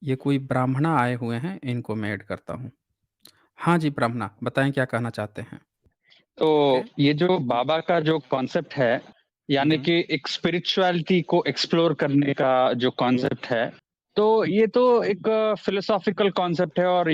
ये कोई ब्राह्मणा आए हुए हैं, इनको मैं ऐड करता हूँ। हाँ जी, ब्राह्मणा, बताएँ क्या कहना चाहते हैं? तो ओके। ये जो बाबा का जो कॉन्सेप्ट है, हुँ, यानी हुँ। कि एक स्पिरिचुअलिटी को एक्सप्लोर करने का जो कॉन्सेप्ट है, तो ये तो एक फिलोसॉफिकल कॉन्सेप्ट है और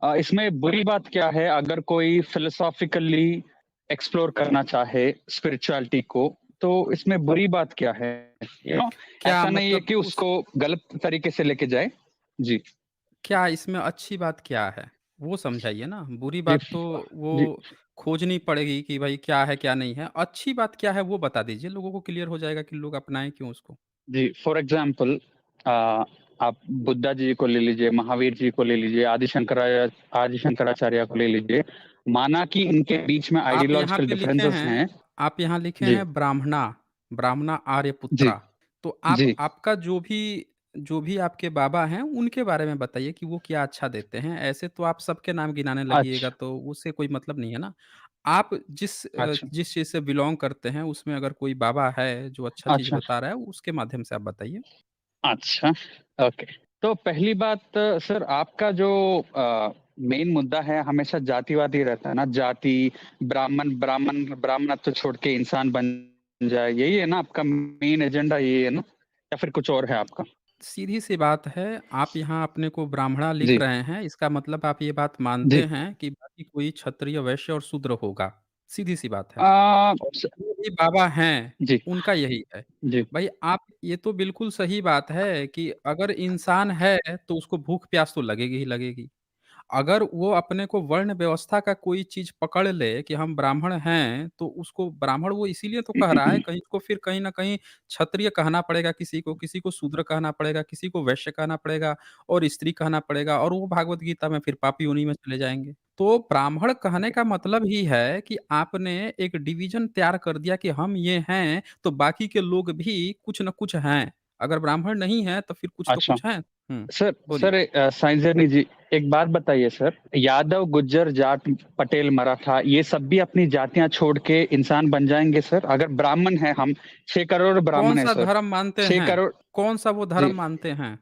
इसमें बुरी बात क्या है अगर कोई फिलोसॉफिकली एक्सप्लोर करना चाहे स्पिरिचुअलिटी को, तो इसमें बुरी बात क्या है? क्या ऐसा नहीं है मतलब कि उस उसको गलत तरीके से लेके जाए। जी। क्या इसमें अच्छी बात क्या है? वो समझाइए ना। बुरी जी, बात तो वो जी। खोजनी पड़ेगी कि भाई क्या है, क्या नहीं है। अच्छी बात क्या है वो बता दीजिए, लोगों को क्लियर हो जाएगा कि लोग अपनाएँ क्यों उसको। जी, फॉर एग्ज़ाम्पल अ, आप बुद्धा जी को ले लीजिए, महावीर जी को ले लीजिए, आदि शंकराचार्य को ले लीजिए। माना कि इनके बीच में आप यहाँ आइडियोलॉजिकल पे लिखे डिफरेंसेस हैं हैं। आप यहाँ लिखे जी, हैं ब्राह्मणा, ब्राह्मणा जी, आर्यपुत्रा। तो आप जी। आपका जो भी आपके बाबा हैं, उनके बारे में बताइए कि वो क्या अच्छा देते हैं? ऐसे तो आप सबके नाम गिनाने लगिएगा अच्छा, तो उससे कोई मतलब नहीं है ना। आप अच्छा, जिस चीज़ से बिलॉन्ग करते हैं, उसमें अगर कोई बाबा है जो अच्छा चीज़ अच्छा, बता रहा है, उसके माध्यम से आप बताइए। अच्छा, ओके। तो पहली बात सर आपका जो मेन मुद्दा है हमेशा जातिवादी रहता है ना, जाति, ब्राह्मणत्व छोड़ के इंसान बन जाए, यही है ना आपका मेन एजेंडा यही है ना? या फिर कुछ और है आपका? सीधी-सी बात है, आप यहाँ अपने को ब्राह्मणा लिख जी, रहे हैं, इसका मतलब आप ये बात मानते जी। हैं कि बाकी कोई क्षत्रिय, वैश्य और शूद्र होगा, सीधी-सी बात है। अ, और स जितने भी बाबा हैं, जी, उनका यही है। जी। भई आप ये तो बिल्कुल सही बात है कि अगर इंसान है, तो उसको भूख-प्यास तो लगेगी ही लगेगी। अगर वो अपने को वर्ण व्यवस्था का कोई चीज़ पकड़ ले कि हम ब्राह्मण हैं, तो उसको ब्राह्मण वो इसीलिए तो कह रहा है, कहीं को फिर कहीं न कहीं क्षत्रिय कहना पड़ेगा किसी को शूद्र कहना पड़ेगा, किसी को वैश्य कहना पड़ेगा और स्त्री कहना पड़ेगा और वो भागवत गीता में फिर पापी उन्हीं में चले जाएँगे। तो ब्राह्मण कहने का मतलब ही है कि आपने एक डिवीज़न तैयार कर दिया कि हम ये हैं, तो बाकी के लोग भी कुछ न कुछ हैं। अगर ब्राह्मण नहीं है, तो फिर कुछ तो अच्छा। कुछ हैं। हुँ, सर बोलिए। सर साइंज़र्नी जी, एक बात बताइए सर, यादव, गुज्जर, जाट, पटेल, मराठा ये सब भी अपनी जातियाँ छोड़ के इंसान बन जाएँगे सर? अगर ब्राह्मण हैं हम, 6 करोड़ ब्राह्मण हैं कौन-सा सर, धर्म मानते 6 हैं? करोड़। कौन-सा वो जी, धर्म मानते हैं?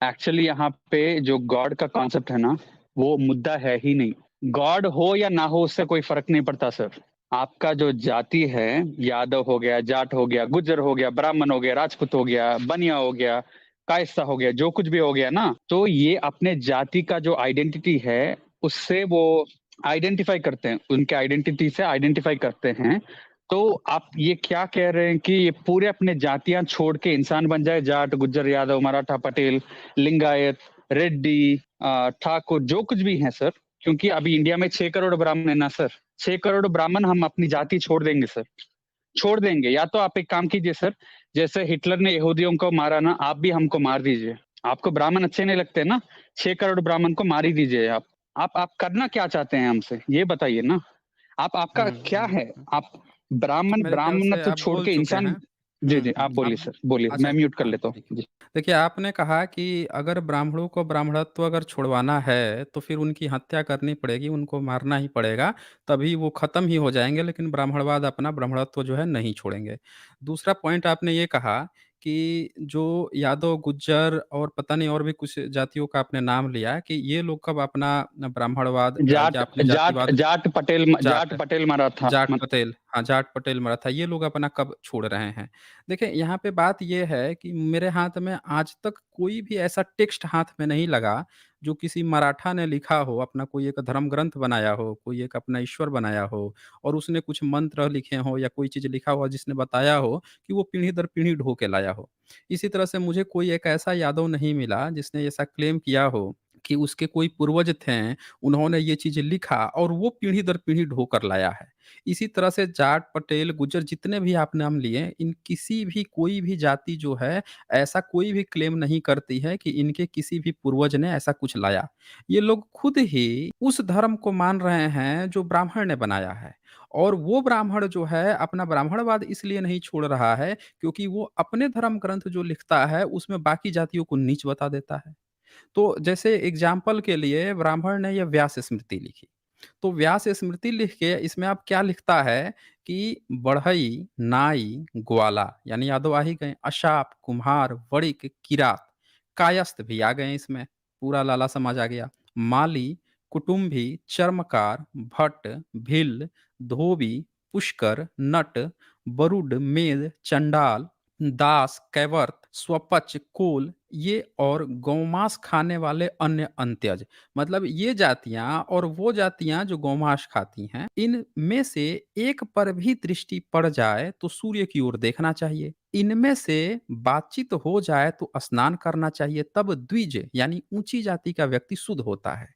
एक्चुअली यहाँ पे जो गॉड का कॉन्सेप्ट है ना, वो मुद्दा है ही नहीं। गॉड हो या ना हो उससे कोई फ़र्क नहीं पड़ता सर। आपका जो जाति है, यादव हो गया, जाट हो गया, गुज्जर हो गया, ब्राह्मण हो गया, राजपूत हो गया, बनिया हो गया, कायस्था हो गया, जो कुछ भी हो गया ना, तो ये अपने जाति का जो आइडेंटिटी है, उससे वो आइडेंटिफ़ाई करते हैं, उनके आइडेंटिटी से आइडेंटिफ़ाई करते हैं। तो आप ये क्या कह रहे हैं कि ये पूरे अपने जातियाँ छोड़ के इंसान बन जाए, जाट, गुज्जर, यादव, मराठा, पटेल, लिंगायत, रेड्डी ठाकुर जो कुछ भी हैं सर, क्योंकि अभी इंडिया में 6 करोड़ ब्राह्मण है ना सर, 6 करोड़ ब्राह्मण हम अपनी जाति छोड़ देंगे सर, छोड़ देंगे। या तो आप एक काम कीजिए सर, जैसे हिटलर ने यहूदियों को मारा ना, आप भी हमको मार दीजिए। आपको ब्राह्मण अच्छे नहीं लगते ना, 6 करोड़ ब्राह्मण को मार ही दीजिए आप। आप करना क्या चाहते हैं हमसे? ये बताइए ना। आप आपका हुँ, क्या हुँ, है? हुँ। आप मेरे ख़्याल से ब्राह्मणत्व आप छोड़ बोल के चुके इंसान। हैं। जी, हुँ, जी, हुँ, आप बोलिए आप सर, बोलिए, अच्छा, मैं म्यूट कर हाँ, लेता हूँ। ठीक है। जी। देखिए, आपने कहा कि अगर ब्राह्मणों को ब्राह्मणत्व अगर छुड़वाना है, तो फिर उनकी हत्या करनी पड़ेगी, उनको मारना ही पड़ेगा, तभी वो ख़त्म ही हो जाएँगे, लेकिन ब्राह्मणवाद अपना ब्राह्मणत्व जो है नहीं छोड़ेंगे। दूसरा पॉइंट आपने ये कहा कि जो यादव, गुज्जर और पता नहीं और भी कुछ जातियों का आपने नाम लिया कि ये लोग कब अपना ब्राह्मणवाद या जाट अपने जाट जातिवाद जाट जाट पटेल मराठा जाट मत। पटेल, हाँ, जाट पटेल, मराठा ये लोग अपना कब छोड़ रहे हैं। देखिए, यहाँ पे बात ये है कि मेरे हाथ में आज तक कोई भी ऐसा टेक्स्ट हाथ में नहीं लगा, जो किसी मराठा ने लिखा हो, अपना कोई एक धर्म ग्रंथ बनाया हो, कोई एक अपना ईश्वर बनाया हो और उसने कुछ मंत्र लिखे हों या कोई चीज़ लिखा हो जिसने बताया हो कि वो पीढ़ी दर पीढ़ी ढो के लाया हो। इसी तरह से मुझे कोई एक ऐसा यादव नहीं मिला जिसने ऐसा क्लेम किया हो कि उसके कोई पूर्वज थे, उन्होंने ये चीज़ लिखा और वो पीढ़ी दर पीढ़ी ढो कर लाया है। इसी तरह से जाट, पटेल, गुर्जर जितने भी आप नाम लिए, इन किसी भी कोई भी जाति जो है, ऐसा कोई भी क्लेम नहीं करती है कि इनके किसी भी पूर्वज ने ऐसा कुछ लाया। ये लोग खुद ही उस धर्म को मान रहे हैं जो ब्राह्मण ने बनाया है और वो ब्राह्मण जो है अपना ब्राह्मणवाद इसलिए नहीं छोड़ रहा है क्योंकि वो अपने धर्म ग्रंथ जो लिखता है उसमें बाकी जातियों को नीच बता देता है। तो जैसे एग्ज़ाम्पल के लिए ब्राह्मण ने ये व्यास स्मृति लिखी। तो व्यास स्मृति लिख के इसमें अब क्या लिखता है कि बढ़ई, नाई, ग्वाला यानी यादव आ ही गए, अशाप, कुम्हार, वणिक, किरात कायस्थ भी आ गए इसमें, पूरा लाला समाज आ गया। माली, कुटुम्भी, चर्मकार, भट्ट, भिल्ल, धोबी, पुष्कर, नट, बरुड, मेद, चंडाल, दास, कैवर्त, स्वपच, कोल, ये और गौमांस खाने वाले अन्य अंत्यज। मतलब ये जातियां और वो जातियां जो गौमांस खाती हैं, इनमें से एक पर भी दृष्टि पड़ जाए तो सूर्य की ओर देखना चाहिए। इनमें से बातचीत हो जाए तो स्नान करना चाहिए, तब द्विज यानी ऊंची जाति का व्यक्ति शुद्ध होता है।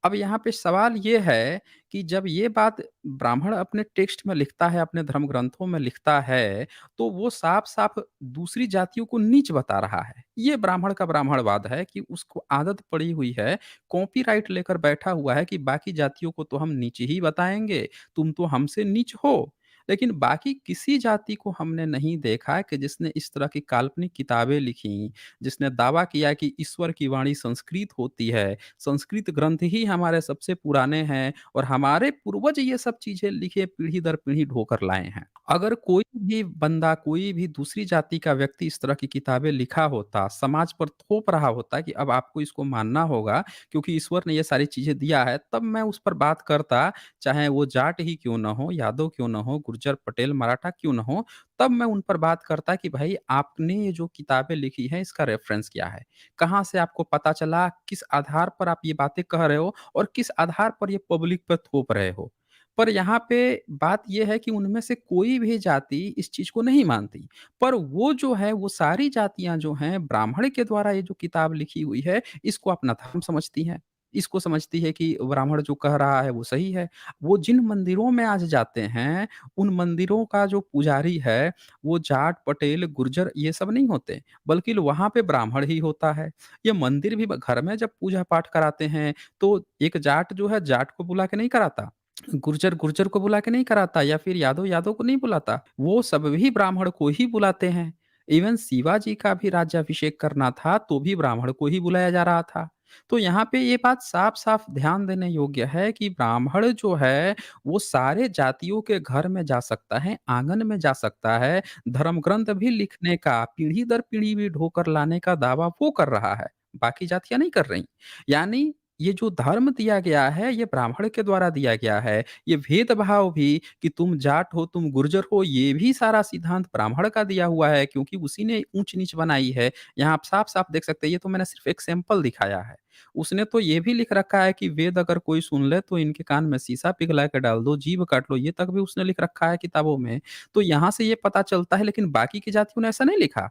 अब यहाँ पे सवाल ये है कि जब ये बात ब्राह्मण अपने टेक्स्ट में लिखता है, अपने धर्म ग्रंथों में लिखता है, तो वो साफ-साफ दूसरी जातियों को नीच बता रहा है। ये ब्राह्मण का ब्राह्मणवाद है कि उसको आदत पड़ी हुई है, कॉपीराइट लेकर बैठा हुआ है कि बाकी जातियों को तो हम नीच ही बताएँगे, तुम तो हमसे नीच हो। लेकिन बाकी किसी जाति को हमने नहीं देखा कि जिसने इस तरह की काल्पनिक किताबें लिखी, जिसने दावा किया कि ईश्वर की वाणी संस्कृत होती है, संस्कृत ग्रंथ ही हमारे सबसे पुराने हैं और हमारे पूर्वज ये सब चीज़ें लिखे पीढ़ी दर पीढ़ी ढोकर लाए हैं। अगर कोई भी बंदा, कोई भी दूसरी जाति का व्यक्ति इस तरह की किताबें लिखा होता, समाज पर थोप रहा होता कि अब आपको इसको मानना होगा क्योंकि ईश्वर ने ये सारी चीज़ें दिया है, तब मैं उस पर बात करता, चाहे वो जाट ही क्यों ना हो, यादव क्यों ना हो, गुर्जर, पटेल, मराठा क्यों ना हो, तब मैं उन पर बात करता कि भाई आपने ये जो किताबें लिखी हैं, इसका रेफ़रेंस क्या है? कहाँ से आपको पता चला? किस आधार पर आप ये बातें कह रहे हो और किस आधार पर ये पब्लिक पर थोप रहे हो? पर यहाँ पे बात ये है कि उनमें से कोई भी जाति इस चीज़ को नहीं मानती। पर वो जो है, वो सारी जातियाँ जो हैं, ब्राह्मण के द्वारा ये जो किताब लिखी हुई है, इसको अपना धर्म समझती हैं। इसको समझती है कि ब्राह्मण जो कह रहा है, वो सही है। वो जिन मंदिरों में आज जाते हैं, उन मंदिरों का जो पुजारी है, वो जाट, पटेल, गुर्जर ये सब नहीं होते, बल्कि वहाँ पे ब्राह्मण ही होता है। ये मंदिर भी घर में जब पूजा पाठ कराते हैं तो एक जाट जो है जाट को बुला के नहीं कराता, गुर्जर गुर्जर को बुला के नहीं कराता या फिर यादव यादव को नहीं बुलाता, वो सब भी ब्राह्मण को ही बुलाते हैं। इवन शिवाजी का भी राज्याभिषेक करना था तो भी ब्राह्मण को ही बुलाया जा रहा था। तो यहाँ पे ये बात साफ साफ ध्यान देने योग्य है कि ब्राह्मण जो है वो सारे जातियों के घर में जा सकता है, आंगन में जा सकता है, धर्म ग्रंथ भी लिखने का, पीढ़ी दर पीढ़ी भी ढोकर लाने का दावा वो कर रहा है, बाकी जातियाँ नहीं कर रही। यानी ये जो धर्म दिया गया है, ये ब्राह्मण के द्वारा दिया गया है। ये भेदभाव भी कि तुम जाट हो, तुम गुर्जर हो, ये भी सारा सिद्धांत ब्राह्मण का दिया हुआ है क्योंकि उसी ने ऊँच-नीच बनाई है। यहाँ आप साफ-साफ देख सकते हैं, ये तो मैंने सिर्फ़ एक सैंपल दिखाया है। उसने तो ये भी लिख रखा है कि वेद अगर कोई सुन ले तो इनके कान में शीशा पिघला के डाल दो, जीभ काट लो, ये तक भी उसने लिख रखा है किताबों में। तो यहाँ से ये पता चलता है, लेकिन बाकी की जातियों ने ऐसा नहीं लिखा।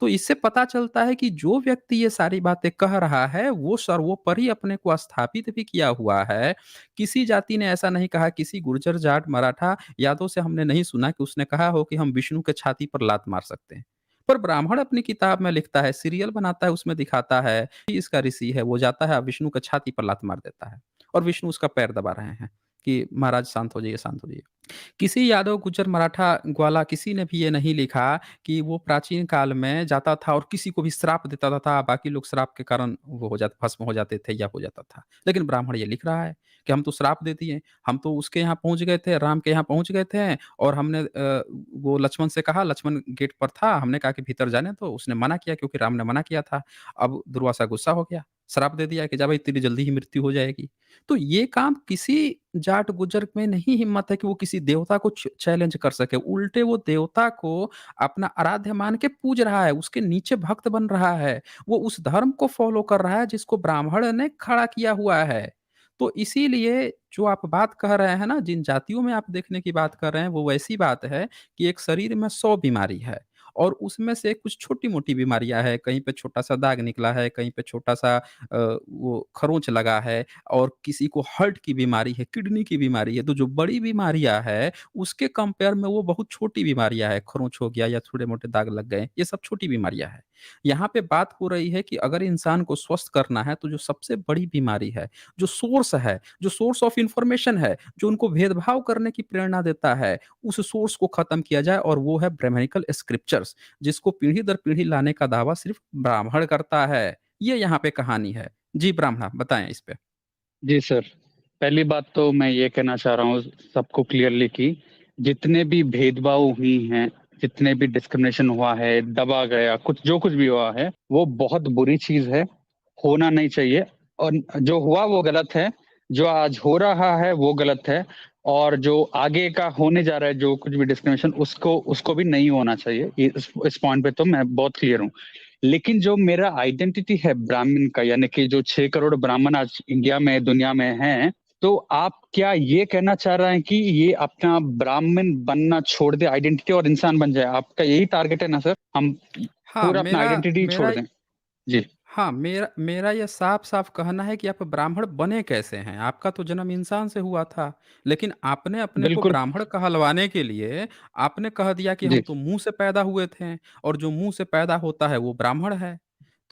तो इससे पता चलता है कि जो व्यक्ति ये सारी बातें कह रहा है, वो सर्वोपरि अपने को स्थापित भी किया हुआ है। किसी जाति ने ऐसा नहीं कहा, किसी गुर्जर, जाट, मराठा, यादव से हमने नहीं सुना कि उसने कहा हो कि हम विष्णु के छाती पर लात मार सकते हैं। पर ब्राह्मण अपनी किताब में लिखता है, सीरियल बनाता है, उसमें दिखाता है कि इसका ऋषि है, वो जाता है विष्णु के छाती पर लात मार देता है और विष्णु उसका पैर दबा रहे हैं कि महाराज शांत हो जाइए, शांत हो जाइए। किसी यादव, गुज्जर, मराठा, ग्वाला किसी ने भी ये नहीं लिखा कि वो प्राचीन काल में जाता था और किसी को भी श्राप देता था, बाकी लोग श्राप के कारण वो हो जाते भस्म हो जाते थे या हो जाता था। लेकिन ब्राह्मण ये लिख रहा है कि हम तो श्राप दे दिए, हम तो उसके यहाँ पहुँच गए थे, राम के यहाँ पहुँच गए थे और हमने वो लक्ष्मण से कहा, लक्ष्मण गेट पर था, हमने कहा कि भीतर जाने दो, उसने मना किया क्योंकि राम ने मना किया था। अब दुर्वासा गुस्सा हो गया, श्राप दे दिया कि जा भई तेरी जल्दी ही मृत्यु हो जाएगी। तो ये काम किसी जाट गुर्जर में नहीं हिम्मत है कि वो किसी देवता को चैलेंज कर सके। उल्टे वो देवता को अपना आराध्य मान के पूज रहा है, उसके नीचे भक्त बन रहा है। वो उस धर्म को फ़ॉलो कर रहा है जिसको ब्राह्मण ने खड़ा किया हुआ है। तो इसीलिए जो आप बात कह रहे हैं ना, जिन जातियों में आप देखने की बात कर रहे हैं, वो वैसी बात है कि एक शरीर में 100 बीमारी है और उसमें से कुछ छोटी-मोटी बीमारियाँ हैं। कहीं पे छोटा-सा दाग निकला है, कहीं पे छोटा-सा वो खरोंच लगा है और किसी को हार्ट की बीमारी है, किडनी की बीमारी है, तो जो बड़ी बीमारियाँ हैं, उसके कंपेयर में वो बहुत छोटी बीमारियाँ हैं, खरोंच हो गया या थोड़े-मोटे दाग लग गए, ये सब छोटी बीमारियाँ हैं। यहाँ पे बात हो रही है कि अगर इंसान को स्वस्थ करना है, तो जो सबसे बड़ी बीमारी है, जो सोर्स है, जो सोर्स ऑफ इन्फॉर्मेशन है, जो उनको भेदभाव करने की प्रेरणा देता है, उस सोर्स को खत्म किया जाए और वो है ब्राह्मणिकल स्क्रिप्चर्स, जिसको पीढ़ी दर पीढ़ी लाने का दावा सिर्फ़ ब्राह्मण करता है। ये यहाँ पे कहानी है। जी, ब्राह्मणा बताएँ इस पे? जी सर। पहली बात तो मैं ये कहना चाह रहा हूँ सबको क्लियरली कि जितने भी भेदभाव हुई हैं, जितने भी डिस्क्रिमिनेशन हुआ है, दबा गया, कुछ जो कुछ भी हुआ है, वो बहुत बुरी चीज है, होना नहीं चाहिए। और जो हुआ वो गलत है, जो आज हो रहा है वो गलत है, और जो आगे का होने जा रहा है जो कुछ भी डिस्क्रिमिनेशन, उसको उसको भी नहीं होना चाहिए। इस पॉइंट पे तो मैं बहुत क्लियर हूँ। लेकिन जो मेरा आइडेंटिटी है ब्राह्मण का, यानी कि जो 6 करोड़ ब्राह्मण आज इंडिया में दुनिया में हैं, तो आप क्या ये कहना चाह रहे हैं कि ये अपना ब्राह्मण बनना छोड़ दे, आइडेंटिटी और इंसान बन जाए? आपका यही टारगेट है ना सर, हम हाँ, पूरा अपना मेरा आइडेंटिटी छोड़ मेरा दें? जी। हाँ, मेरा मेरा ये साफ-साफ कहना है कि आप ब्राह्मण बने कैसे हैं? आपका तो जन्म इंसान से हुआ था, लेकिन आपने अपने को बिल्कुल। ब्राह्मण कहलवाने के लिए आपने कह दिया कि हम जी। तो मुँह से पैदा हुए थे और जो मुँह से पैदा होता है वो ब्राह्मण है।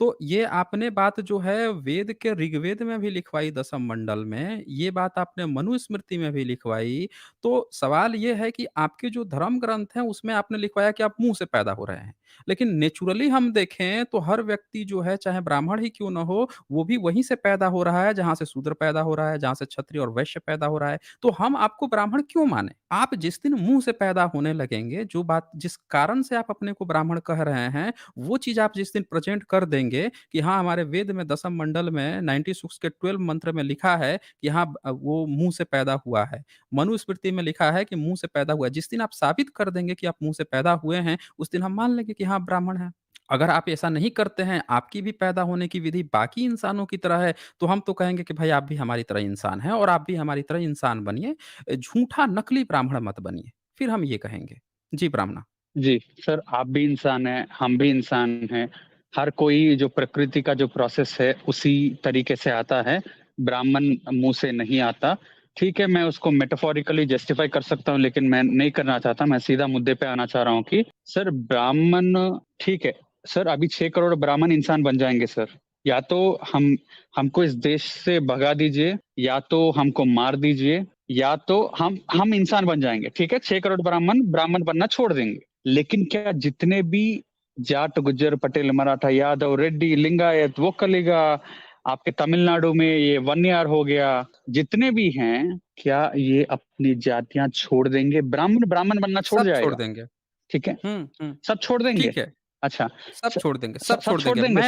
तो ये आपने बात जो है वेद के ऋग्वेद में भी लिखवाई दसम मंडल में, ये बात आपने मनुस्मृति में भी लिखवाई। तो सवाल ये है कि आपके जो धर्म ग्रंथ हैं उसमें आपने लिखवाया कि आप मुँह से पैदा हो रहे हैं। लेकिन नेचुरली हम देखें तो हर व्यक्ति जो है चाहे ब्राह्मण ही क्यों ना हो, वो भी वहीं से पैदा हो रहा है जहाँ से शूद्र पैदा हो रहा है, जहाँ से क्षत्रिय और वैश्य पैदा हो रहा है। तो हम आपको ब्राह्मण क्यों माने? आप जिस दिन मुँह से पैदा होने लगेंगे, जो बात जिस कारण से आप अपने को ब्राह्मण कह रहे हैं, वो चीज़ आप जिस दिन प्रेज़ेंट कर देंगे कि हाँ, हमारे वेद में दसम मंडल में 96 के 12 मंत्र में लिखा है कि हाँ, वो मुँह से पैदा हुआ है। मनुस्मृति में लिखा है कि मुँह से पैदा हुआ है। जिस दिन आप साबित कर देंगे कि आप मुँह से पैदा हुए हैं, उस दिन हम मान लेंगे कि हाँ, ब्राह्मण हैं। अगर आप ऐसा नहीं करते हैं, आपकी भी पैदा होने की विधि बाकी इंसानों की तरह है, तो हम तो कहेंगे कि भाई आप भी हमारी तरह इंसान हैं और आप भी हमारी तरह इंसान बनिए। झूठा नकली ब्राह्मण मत बनिए। फिर हम ये कहेंगे। जी, ब्राह्मणा। जी, सर आप भी इंसान हैं, हम भी इंसान हैं। हर कोई जो प्रकृति का जो प्रोसेस है उसी तरीके से आता है, ब्राह्मण मुँह से नहीं आता। ठीक है, मैं उसको मेटाफोरिकली जस्टिफ़ाई कर सकता हूँ, लेकिन मैं नहीं करना चाहता। मैं सीधा मुद्दे पे आना चाह रहा हूँ कि सर ब्राह्मण, ठीक है, सर अभी 6 करोड़ ब्राह्मण इंसान बन जाएँगे सर। या तो हम हमको इस देश से भगा दीजिए, या तो हमको मार दीजिए, या तो हम इंसान बन जाएँगे। ठीक है, 6 करोड़ ब्राह्मण ब्राह्मण बनना छोड़ देंगे। लेकिन क्या जितने भी जाट, गुज्जर, पटेल, मराठा, यादव, रेड्डी, लिंगायत, वो कलेगा, आपके तमिलनाडु में ये वन्यार हो गया, जितने भी हैं, क्या ये अपनी जातियां छोड़ देंगे? ब्राह्मण ब्राह्मण बनना छोड़ सब छोड़ जाएगा? देंगे। ठीक है, हुँ, हुँ। सब छोड़ देंगे? ठीक है। अच्छा। सब छोड़ देंगे, सब सब छोड़ छोड़ देंगे। देंगे सर?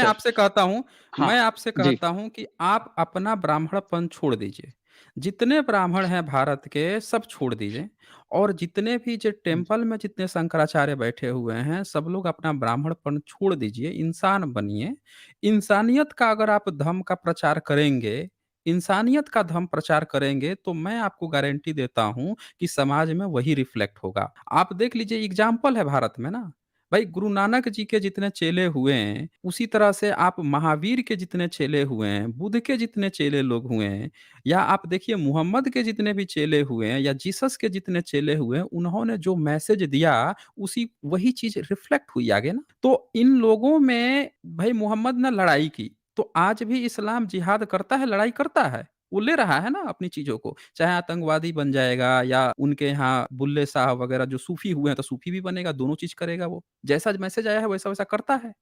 हाँ। मैं आपसे जी। कहता हूँ कि आप अपना ब्राह्मणपन छोड़ दीजिए। जितने ब्राह्मण हैं भारत के सब छोड़ दीजिए और जितने भी जो टेम्पल में जितने शंकराचार्य बैठे हुए हैं, सब लोग अपना ब्राह्मणपन छोड़ दीजिए, इंसान बनिए। इंसानियत का अगर आप धर्म का प्रचार करेंगे, इंसानियत का धर्म प्रचार करेंगे, तो मैं आपको गारंटी देता हूँ कि समाज में वही रिफ्लेक्ट होगा। आप देख लीजिए एग्ज़ाम्पल है भारत में ना। भाई गुरु नानक जी के जितने चेले हुए हैं, उसी तरह से आप महावीर के जितने चेले हुए हैं, बुद्ध के जितने चेले लोग हुए हैं, या आप देखिए मुहम्मद के जितने भी चेले हुए हैं या जीसस के जितने चेले हुए हैं, उन्होंने जो मैसेज दिया, उसी वही चीज़ रिफ्लेक्ट हुई आगे ना। तो इन लोगों में भाई मुहम्मद ने लड़ाई की, तो आज भी इस्लाम जिहाद करता है, लड़ाई करता है। वो ले रहा है ना अपनी चीज़ों को, चाहे आतंकवादी बन जाएगा या उनके यहाँ बुल्ले शाह वगैरह जो सूफ़ी हुए हैं, तो सूफ़ी भी बनेगा, दोनों चीज़ करेगा वो। जैसा मैसेज आया है वैसा-वैसा करता है।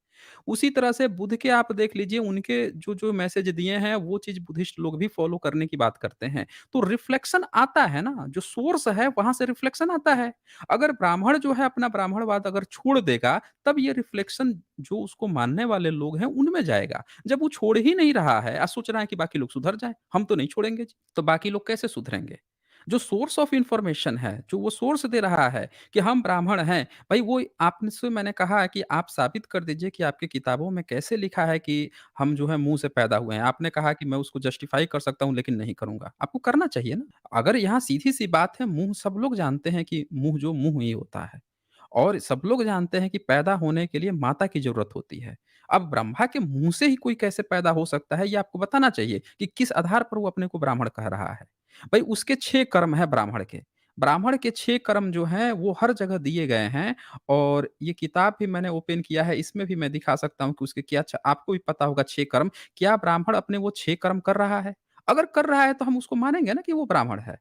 उसी तरह से बुद्ध के आप देख लीजिए उनके जो-जो मैसेज दिए हैं वो चीज़ बुद्धिस्ट लोग भी फ़ॉलो करने की बात करते हैं। तो रिफ्लेक्शन आता है ना, जो सोर्स है वहाँ से रिफ्लेक्शन आता है। अगर ब्राह्मण जो है अपना ब्राह्मणवाद अगर छोड़ देगा, तब ये रिफ्लेक्शन जो उसको मानने वाले लोग हैं उनमें जाएगा। जब वो छोड़ ही नहीं रहा है, सोच रहा है कि बाकी लोग सुधर जाएँ, हम तो नहीं छोड़ेंगे जी, तो बाकी लोग कैसे सुधरेंगे? जो सोर्स ऑफ इन्फॉर्मेशन है, जो वो सोर्स दे रहा है कि हम ब्राह्मण हैं, भई वो आपने से मैंने कहा कि आप साबित कर दीजिए कि आपकी किताबों में कैसे लिखा है कि हम जो है मुँह से पैदा हुए हैं। आपने कहा कि मैं उसको जस्टिफ़ाई कर सकता हूँ लेकिन नहीं करूँगा। आपको करना चाहिए ना। अगर यहाँ सीधी-सी बात है मुँह सब लोग जानते हैं कि मुँह जो मुँह ही होता है। और सब लोग जानते हैं कि पैदा होने के लिए माता की ज़रूरत होती है। अब ब्रह्मा के मुँह से ही कोई कैसे पैदा हो सकता है, ये आपको बताना चाहिए कि किस आधार पर वो अपने को ब्राह्मण कह रहा है। भई उसके 6 कर्म हैं ब्राह्मण के। ब्राह्मण के 6 कर्म जो हैं वो हर जगह दिए गए हैं और ये किताब भी मैंने ओपन किया है, इसमें भी मैं दिखा सकता हूँ कि उसके क्या आपको भी पता होगा 6 कर्म, क्या ब्राह्मण अपने वो 6 कर्म कर रहा है? अगर कर रहा है तो हम उसको मानेंगे ना कि वो ब्राह्मण है।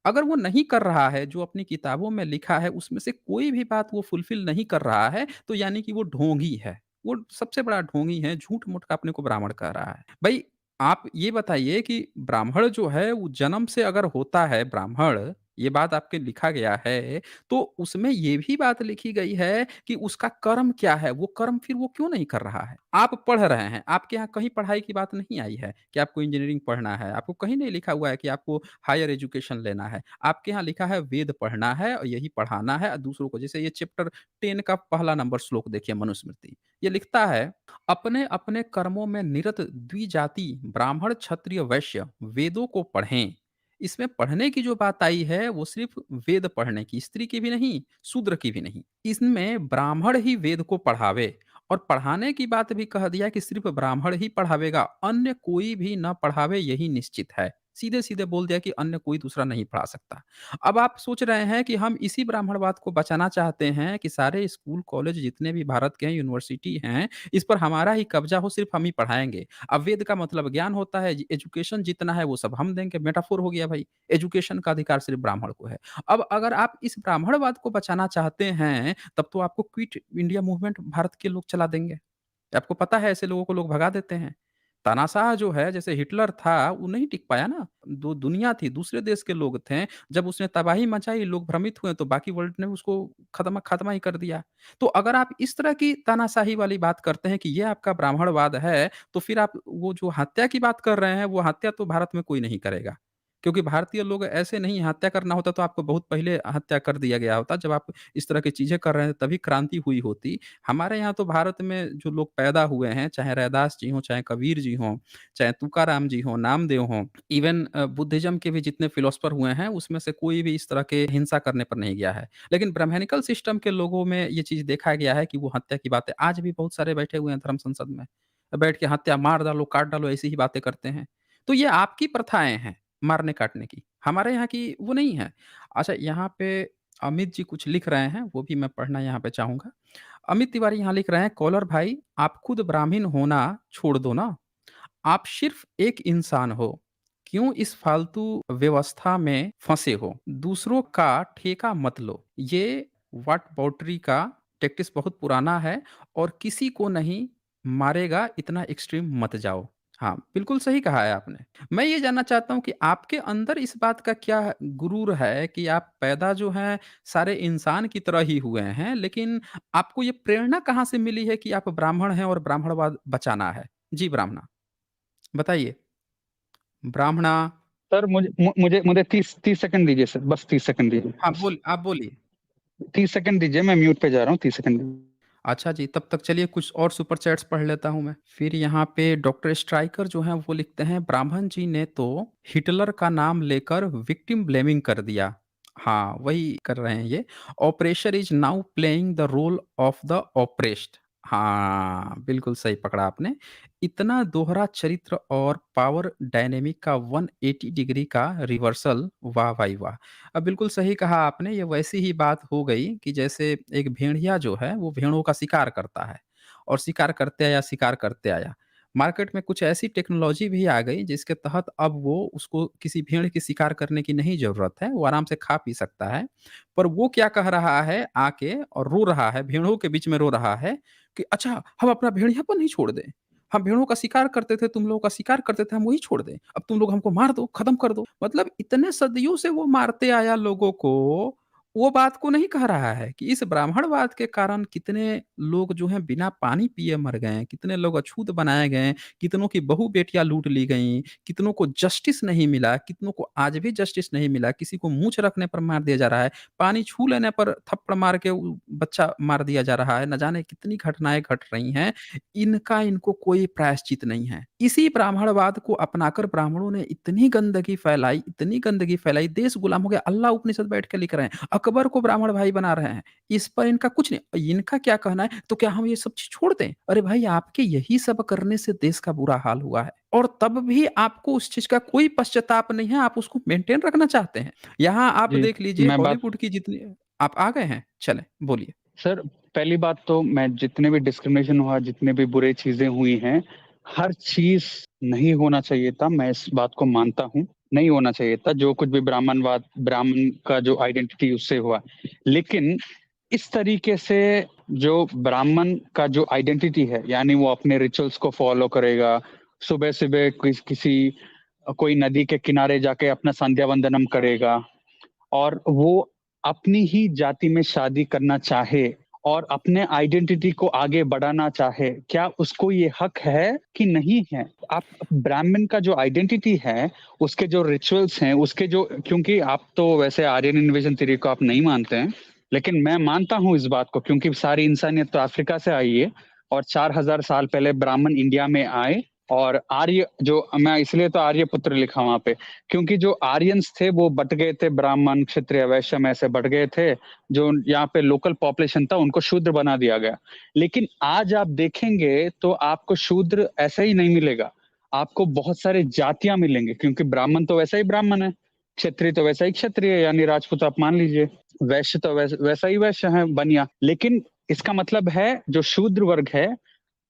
अगर वो नहीं कर रहा है, जो अपनी किताबों में लिखा है, उसमें से कोई भी बात वो फुलफ़िल नहीं कर रहा है, तो यानी कि वो ढोंगी है। वो सबसे बड़ा ढोंगी है, झूठ-मूठ का अपने को ब्राह्मण कह रहा है। भई, आप ये बताइए कि ब्राह्मण जो है, वो जन्म से अगर होता है ब्राह्मण ये बात आपके लिखा गया है, तो उसमें ये भी बात लिखी गई है कि उसका कर्म क्या है, वो कर्म फिर वो क्यों नहीं कर रहा है? आप पढ़ रहे हैं, आपके यहाँ कहीं पढ़ाई की बात नहीं आई है कि आपको इंजीनियरिंग पढ़ना है, आपको कहीं नहीं लिखा हुआ है कि आपको हायर एजुकेशन लेना है। आपके यहाँ लिखा है वेद पढ़ना है और यही पढ़ाना है दूसरों को। जैसे ये चैप्टर 10 का पहला नंबर श्लोक देखिए मनुस्मृति। ये लिखता है, अपने-अपने कर्मों में निरत द्विजाति ब्राह्मण, क्षत्रिय, वैश्य वेदों को पढ़ें। इसमें पढ़ने की जो बात आई है वो सिर्फ़ वेद पढ़ने की, स्त्री की भी नहीं, शूद्र की भी नहीं। इसमें ब्राह्मण ही वेद को पढ़ावे और पढ़ाने की बात भी कह दिया कि सिर्फ़ ब्राह्मण ही पढ़ावेगा, अन्य कोई भी ना पढ़ावे यही निश्चित है। सीधे-सीधे बोल दिया कि अन्य कोई दूसरा नहीं पढ़ा सकता। अब आप सोच रहे हैं कि हम इसी ब्राह्मणवाद को बचाना चाहते हैं कि सारे स्कूल, कॉलेज जितने भी भारत के हैं, यूनिवर्सिटी हैं, इस पर हमारा ही कब्ज़ा हो, सिर्फ़ हम ही पढ़ाएँगे। अब वेद का मतलब ज्ञान होता है, एजुकेशन जितना है वो सब हम देंगे, मेटाफ़ोर हो गया भाई। एजुकेशन का अधिकार सिर्फ़ ब्राह्मण को है। अब अगर आप इस ब्राह्मणवाद को बचाना चाहते हैं, तब तो आपको क्विट इंडिया मूवमेंट भारत के लोग चला देंगे। आपको पता है ऐसे लोगों को लोग भगा देते हैं। तानाशाह जो है जैसे हिटलर था, वो नहीं टिक पाया ना। दो दुनिया थी, दूसरे देश के लोग थे। जब उसने तबाही मचाई, लोग भ्रमित हुए तो बाकी वर्ल्ड ने उसको खात्मा ही कर दिया। तो अगर आप इस तरह की तानाशाही वाली बात करते हैं कि ये आपका ब्राह्मणवाद है, तो फिर आप वो जो हत्या की बात कर रहे हैं, वो हत्या तो भारत में कोई नहीं करेगा। क्योंकि भारतीय लोग ऐसे नहीं, हत्या करना होता तो आपको बहुत पहले हत्या कर दिया गया होता। जब आप इस तरह की चीज़ें कर रहे हैं तभी क्रांति हुई होती। हमारे यहाँ तो भारत में जो लोग पैदा हुए हैं, चाहे रैदास जी हों, चाहे कबीर जी हों, चाहे तुकाराम जी हों, नामदेव हों, इवन बुद्धिज़्म के भी जितने फिलॉसफर हुए हैं, उसमें से कोई भी इस तरह के हिंसा करने पर नहीं गया है। लेकिन ब्राह्मणिकल सिस्टम के लोगों में ये चीज़ देखा गया है कि वो हत्या की बातें आज भी बहुत सारे बैठे हुए हैं धर्म संसद में। बैठ के हत्या मार डालो, काट डालो, ऐसी ही बातें करते हैं। तो ये आपकी प्रथाएँ हैं, मारने-काटने की। हमारे यहाँ की वो नहीं है। अच्छा, यहाँ पे अमित जी कुछ लिख रहे हैं, वो भी मैं पढ़ना यहाँ पे चाहूँगा। अमित तिवारी यहाँ लिख रहे हैं, कॉलर भाई आप खुद ब्राह्मण होना छोड़ दो ना, आप सिर्फ एक इंसान हो। क्यों इस फालतू व्यवस्था में फंसे हो? दूसरों का ठेका मत लो। ये वाट बाउंड्री का टैक्टिस बहुत पुराना है और किसी को नहीं मारेगा, इतना एक्सट्रीम मत जाओ। हाँ, बिल्कुल सही कहा है आपने। मैं ये जानना चाहता हूँ कि आपके अंदर इस बात का क्या गुरूर है कि आप पैदा जो हैं सारे इंसान की तरह ही हुए हैं, लेकिन आपको ये प्रेरणा कहाँ से मिली है कि आप ब्राह्मण हैं और ब्राह्मणवाद बचाना है? जी, ब्राह्मणा, बताइए। ब्राह्मणा, सर मुझे 30 सेकंड दीजिए सर, बस 30 सेकंड दीजिए हाँ, बस। आप बोलिए। 30 सेकंड दीजिए, मैं म्यूट पे जा रहा हूँ, 30 सेकंड। अच्छा जी, तब तक चलिए कुछ और सुपर चैट्स पढ़ लेता हूँ मैं। फिर यहाँ पे डॉक्टर स्ट्राइकर जो हैं वो लिखते हैं, ब्राह्मण जी ने तो हिटलर का नाम लेकर विक्टिम ब्लेमिंग कर दिया। हाँ, वही कर रहे हैं ये। Oppression is now playing the role of the oppressed. हाँ, बिल्कुल सही पकड़ा आपने। इतना दोहरा चरित्र और पावर डायनामिक का 180 डिग्री का रिवर्सल, वाह भाई वाह! बिल्कुल सही कहा आपने, ये वैसी ही बात हो गई कि जैसे एक भेड़िया जो है वो भेड़ों का शिकार करता है और शिकार करते आया। मार्केट में कुछ ऐसी टेक्नोलॉजी भी आ गई जिसके तहत अब वो उसको किसी भेड़ की शिकार करने की नहीं ज़रूरत है, वो आराम से खा पी सकता है। पर वो क्या कह रहा है आके और रो रहा है, भेड़ों के बीच में रो रहा है कि अच्छा हम अपना भेड़ियापन नहीं छोड़ दें। हम भेड़ों का शिकार करते थे, तुम लोगों का शिकार करते थे, हम वही छोड़ दें। अब तुम लोग हमको मार दो, खत्म कर दो। मतलब इतने सदियों से वो मारते आया लोगों को, वो बात को नहीं कह रहा है कि इस ब्राह्मणवाद के कारण कितने लोग जो हैं बिना पानी पिए मर गए हैं, कितने लोग अछूत बनाए गए हैं, कितनों की बहू-बेटियाँ लूट ली गईं, कितनों को जस्टिस नहीं मिला, कितनों को आज भी जस्टिस नहीं मिला, किसी को मूंछ रखने पर मार दिया जा रहा है, पानी छू लेने पर थप्पड़ मार के बच्चा मार दिया जा रहा है, न जाने कितनी घटनाएँ घट रही हैं। इनको कोई प्रायश्चित नहीं है। इसी ब्राह्मणवाद को अपनाकर ब्राह्मणों ने इतनी गंदगी फैलाई, देश गुलाम हो गया। अल्लाह उपनिषद बैठ के लिख रहे हैं, अकबर को ब्राह्मण भाई बना रहे हैं। इस पर इनका कुछ नहीं, इनका क्या कहना है, तो क्या हम ये सब चीज़ छोड़ दें? अरे भाई, आपके यही सब करने से देश का बुरा हाल हुआ है और तब भी आपको उस चीज़ का कोई पश्चाताप नहीं है, आप उसको मेंटेन रखना चाहते हैं। यहाँ आप जी, देख लीजिए मैं बात हॉलीवुड की जितनी, आप आ गए हैं? चलें, बोलिए। सर, पहली बात तो मैं जितने भी डिस्क्रिमिनेशन हुआ, जितने भी बुरे चीज़ें हुई हैं, हर चीज़ नहीं होना चाहिए था, मैं इस बात को मानता हूँ, नहीं होना चाहिए था, जो कुछ भी ब्राह्मण का जो आइडेंटिटी उससे हुआ। लेकिन इस तरीके से जो ब्राह्मण का जो आइडेंटिटी है, यानी वो अपने रिचुअल्स को फॉलो करेगा, सुबह-सुबह कोई नदी के किनारे जाके अपना संध्या वंदनम करेगा, और वो अपनी ही जाति में शादी करना चाहे और अपने आइडेंटिटी को आगे बढ़ाना चाहे, क्या उसको ये हक है कि नहीं है? आप ब्राह्मण का जो आइडेंटिटी है, उसके जो रिचुअल्स हैं, उसके जो क्योंकि आप तो वैसे आर्यन इन्वेजन थ्योरी को आप नहीं मानते हैं, लेकिन मैं मानता हूँ इस बात को क्योंकि सारी इंसानियत तो अफ्रीका से आई है और 4000 साल पहले ब्राह्मण इंडिया में आए और आर्य जो मैं इसलिए तो आर्यपुत्र लिखा वहां पे क्योंकि जो आर्यंस थे वो बट गए थे ब्राह्मण क्षत्रिय वैश्य में ऐसे बट गए थे जो यहाँ पे लोकल पॉपुलेशन था उनको शूद्र बना दिया गया लेकिन आज आप देखेंगे तो आपको शूद्र ऐसा ही नहीं मिलेगा आपको बहुत सारे जातियां मिलेंगे क्योंकि ब्राह्मण तो वैसा ही ब्राह्मण है क्षत्रिय तो वैसा ही क्षत्रिय है यानी राजपूत आप मान लीजिए वैश्य तो वैसा ही वैश्य है बनिया लेकिन इसका मतलब है जो शूद्र वर्ग है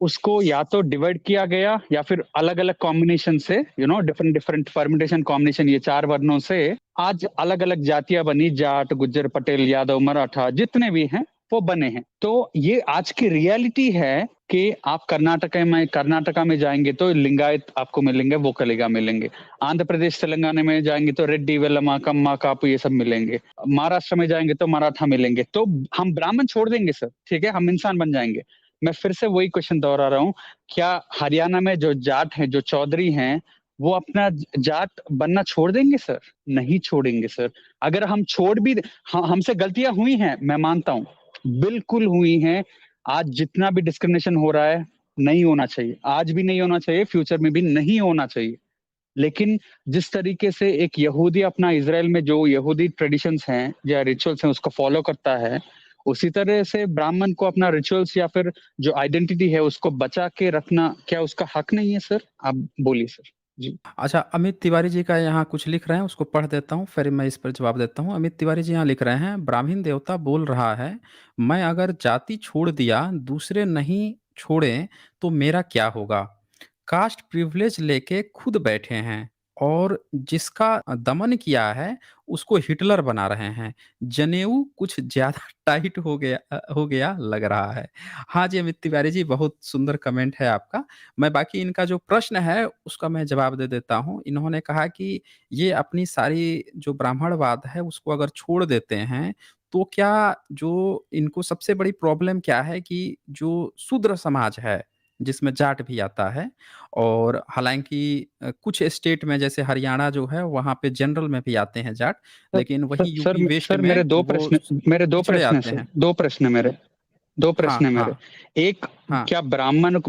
उसको या तो डिवाइड किया गया या फिर अलग अलग कॉम्बिनेशन से डिफरेंट डिफरेंट परम्यूटेशन कॉम्बिनेशन ये 4 वर्णों से आज अलग अलग जातियां बनी जाट गुज्जर पटेल यादव मराठा जितने भी हैं वो बने हैं तो ये आज की रियलिटी है कि आप कर्नाटका में जाएंगे तो लिंगायत आपको मिलेंगे वो कलिगा मिलेंगे आंध्र प्रदेश तेलंगाना में जाएंगे तो रेड्डी वेलमा कम्मा कापू ये सब मिलेंगे महाराष्ट्र में जाएंगे तो मराठा मिलेंगे तो हम ब्राह्मण छोड़ देंगे सर ठीक है हम इंसान बन जाएंगे मैं फिर से वही क्वेश्चन दोहरा रहा हूँ क्या हरियाणा में जो जाट हैं जो चौधरी हैं वो अपना जाट बनना छोड़ देंगे सर नहीं छोड़ेंगे सर अगर हम छोड़ भी हमसे गलतियां हुई हैं मैं मानता हूँ बिल्कुल हुई हैं आज जितना भी डिस्क्रिमिनेशन हो रहा है नहीं होना चाहिए आज भी नहीं होना चाहिए फ्यूचर में भी नहीं होना चाहिए लेकिन जिस तरीके से एक यहूदी अपना इसराइल में जो यहूदी ट्रेडिशंस हैं या रिचुअल्स हैं उसको फॉलो करता है उसी तरह से ब्राह्मण को अपना रिचुअल्स या फिर जो आइडेंटिटी है उसको बचा के रखना क्या उसका हक नहीं है सर आप बोलिए सर जी अच्छा, अमित तिवारी जी का यहाँ कुछ लिख रहे हैं, उसको पढ़ देता हूँ, फिर मैं इस पर जवाब देता हूँ। अमित तिवारी जी यहाँ लिख रहे हैं, ब्राह्मण देवता बोल रहा है, मैं अगर जाति छोड़ दिया, दूसरे नहीं छोड़ें, तो मेरा क्या होगा? कास्ट प्रिविलेज लेके खुद बैठे हैं और जिसका दमन किया है, उसको हिटलर बना रहे हैं। जनेऊ कुछ ज़्यादा टाइट हो गया लग रहा है। हाँ जी, अमित तिवारी जी, बहुत सुंदर कमेंट है आपका। मैं बाकी इनका जो प्रश्न है उसका मैं जवाब दे देता हूँ। इन्होंने कहा कि ये अपनी सारी जो ब्राह्मणवाद है उसको अगर छोड़ देते हैं, तो क्या जो इनको सबसे बड़ी प्रॉब्लम क्या है कि जो शूद्र समाज है, जिसमें जाट भी आता है और हालाँकि कुछ स्टेट में जैसे हरियाणा जो है वहाँ पे जनरल में भी आते हैं जाट, सर लेकिन सर वहीं सर, यूपी वेस्ट सर में वो मेरे दो पिछड़े प्रश्न है आते सर हैं। दो प्रश्न है मेरे दो हाँ, प्रश्न है मेरे हाँ, एक हाँ, क्या ब्राह्मण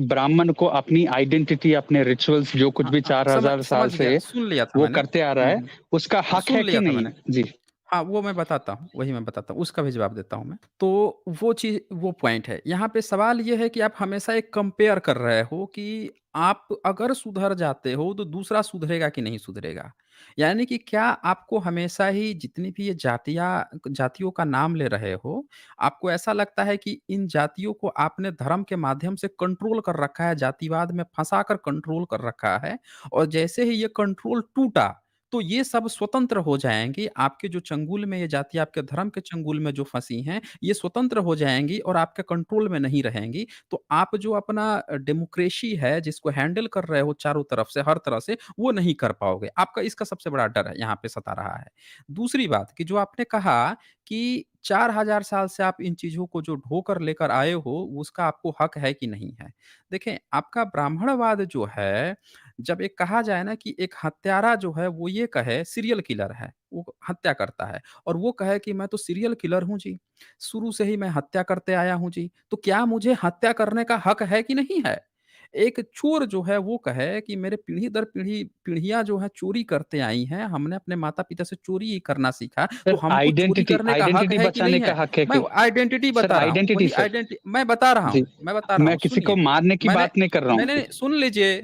को अपनी आइडेंटिटी अपने रिचुअल्स जो कुछ हाँ, भी हाँ, चार समझ हजार साल समझ गया, से सुन लिया था वो मैंने। करते आ रहा हुँ, है हुँ। उसका हक सुन है लिया कि था नहीं मैंने। जी हाँ, वो मैं बताता हूँ, वही मैं बताता हूँ, उसका भी जवाब देता हूँ मैं। तो वो चीज़ वो पॉइंट है। यहाँ पे सवाल ये है कि आप हमेशा एक कंपेयर कर रहे हो कि आप अगर सुधर जाते हो, तो दूसरा सुधरेगा कि नहीं सुधरेगा। यानी कि क्या आपको हमेशा ही जितनी भी ये जातियों का नाम ले रहे हो, आपको ऐसा लगता है कि इन जातियों को आपने धर्म के माध्यम से कंट्रोल कर रखा है, जातिवाद में फँसा कर कंट्रोल कर रखा है और जैसे ही ये कंट्रोल टूटा, तो ये सब स्वतंत्र हो जाएँगी, आपके जो चंगुल में ये जाति आपके धर्म के चंगुल में जो फँसी हैं, ये स्वतंत्र हो जाएँगी और आपके कंट्रोल में नहीं रहेंगी। तो आप जो अपना डेमोक्रेसी है, जिसको हैंडल कर रहे हो चारों तरफ से, हर तरह से, वो नहीं कर पाओगे। आपका इसका सबसे बड़ा डर है, यहाँ पे सता रहा है। दूसरी बात कि जो आपने कहा कि 4000 साल से आप इन चीज़ों को जो ढोकर लेकर आए हो, उसका आपको हक है कि नहीं है? देखें, आपका ब्राह्मणवाद जो है जब एक कहा जाए ना कि एक हत्यारा जो है वो ये कहे सीरियल किलर है, वो हत्या करता है और वो कहे कि मैं तो सीरियल किलर हूँ जी, शुरू से ही मैं हत्या करते आया हूँ जी, तो क्या मुझे हत्या करने का हक है कि नहीं है? एक चोर जो है वो कहे कि मेरे पीढ़ी दर पीढ़ी पीढ़ियाँ जो है चोरी करते आई हैं, हमने अपने माता-पिता से चोरी ही करना सीखा, तो सर हमको चोरी आइडेंटिटी करने का हक आइडेंटिटी है कि नहीं बचाने का है? हक है मैं कि आइडेंटिटी सर बता रहा हूँ, आइडेंटिटी वही सर जी मैं बता रहा मैं हूँ, किसी को सुनिए। मारने की मैंने बात नहीं कर रहा नहीं, हूँ नहीं,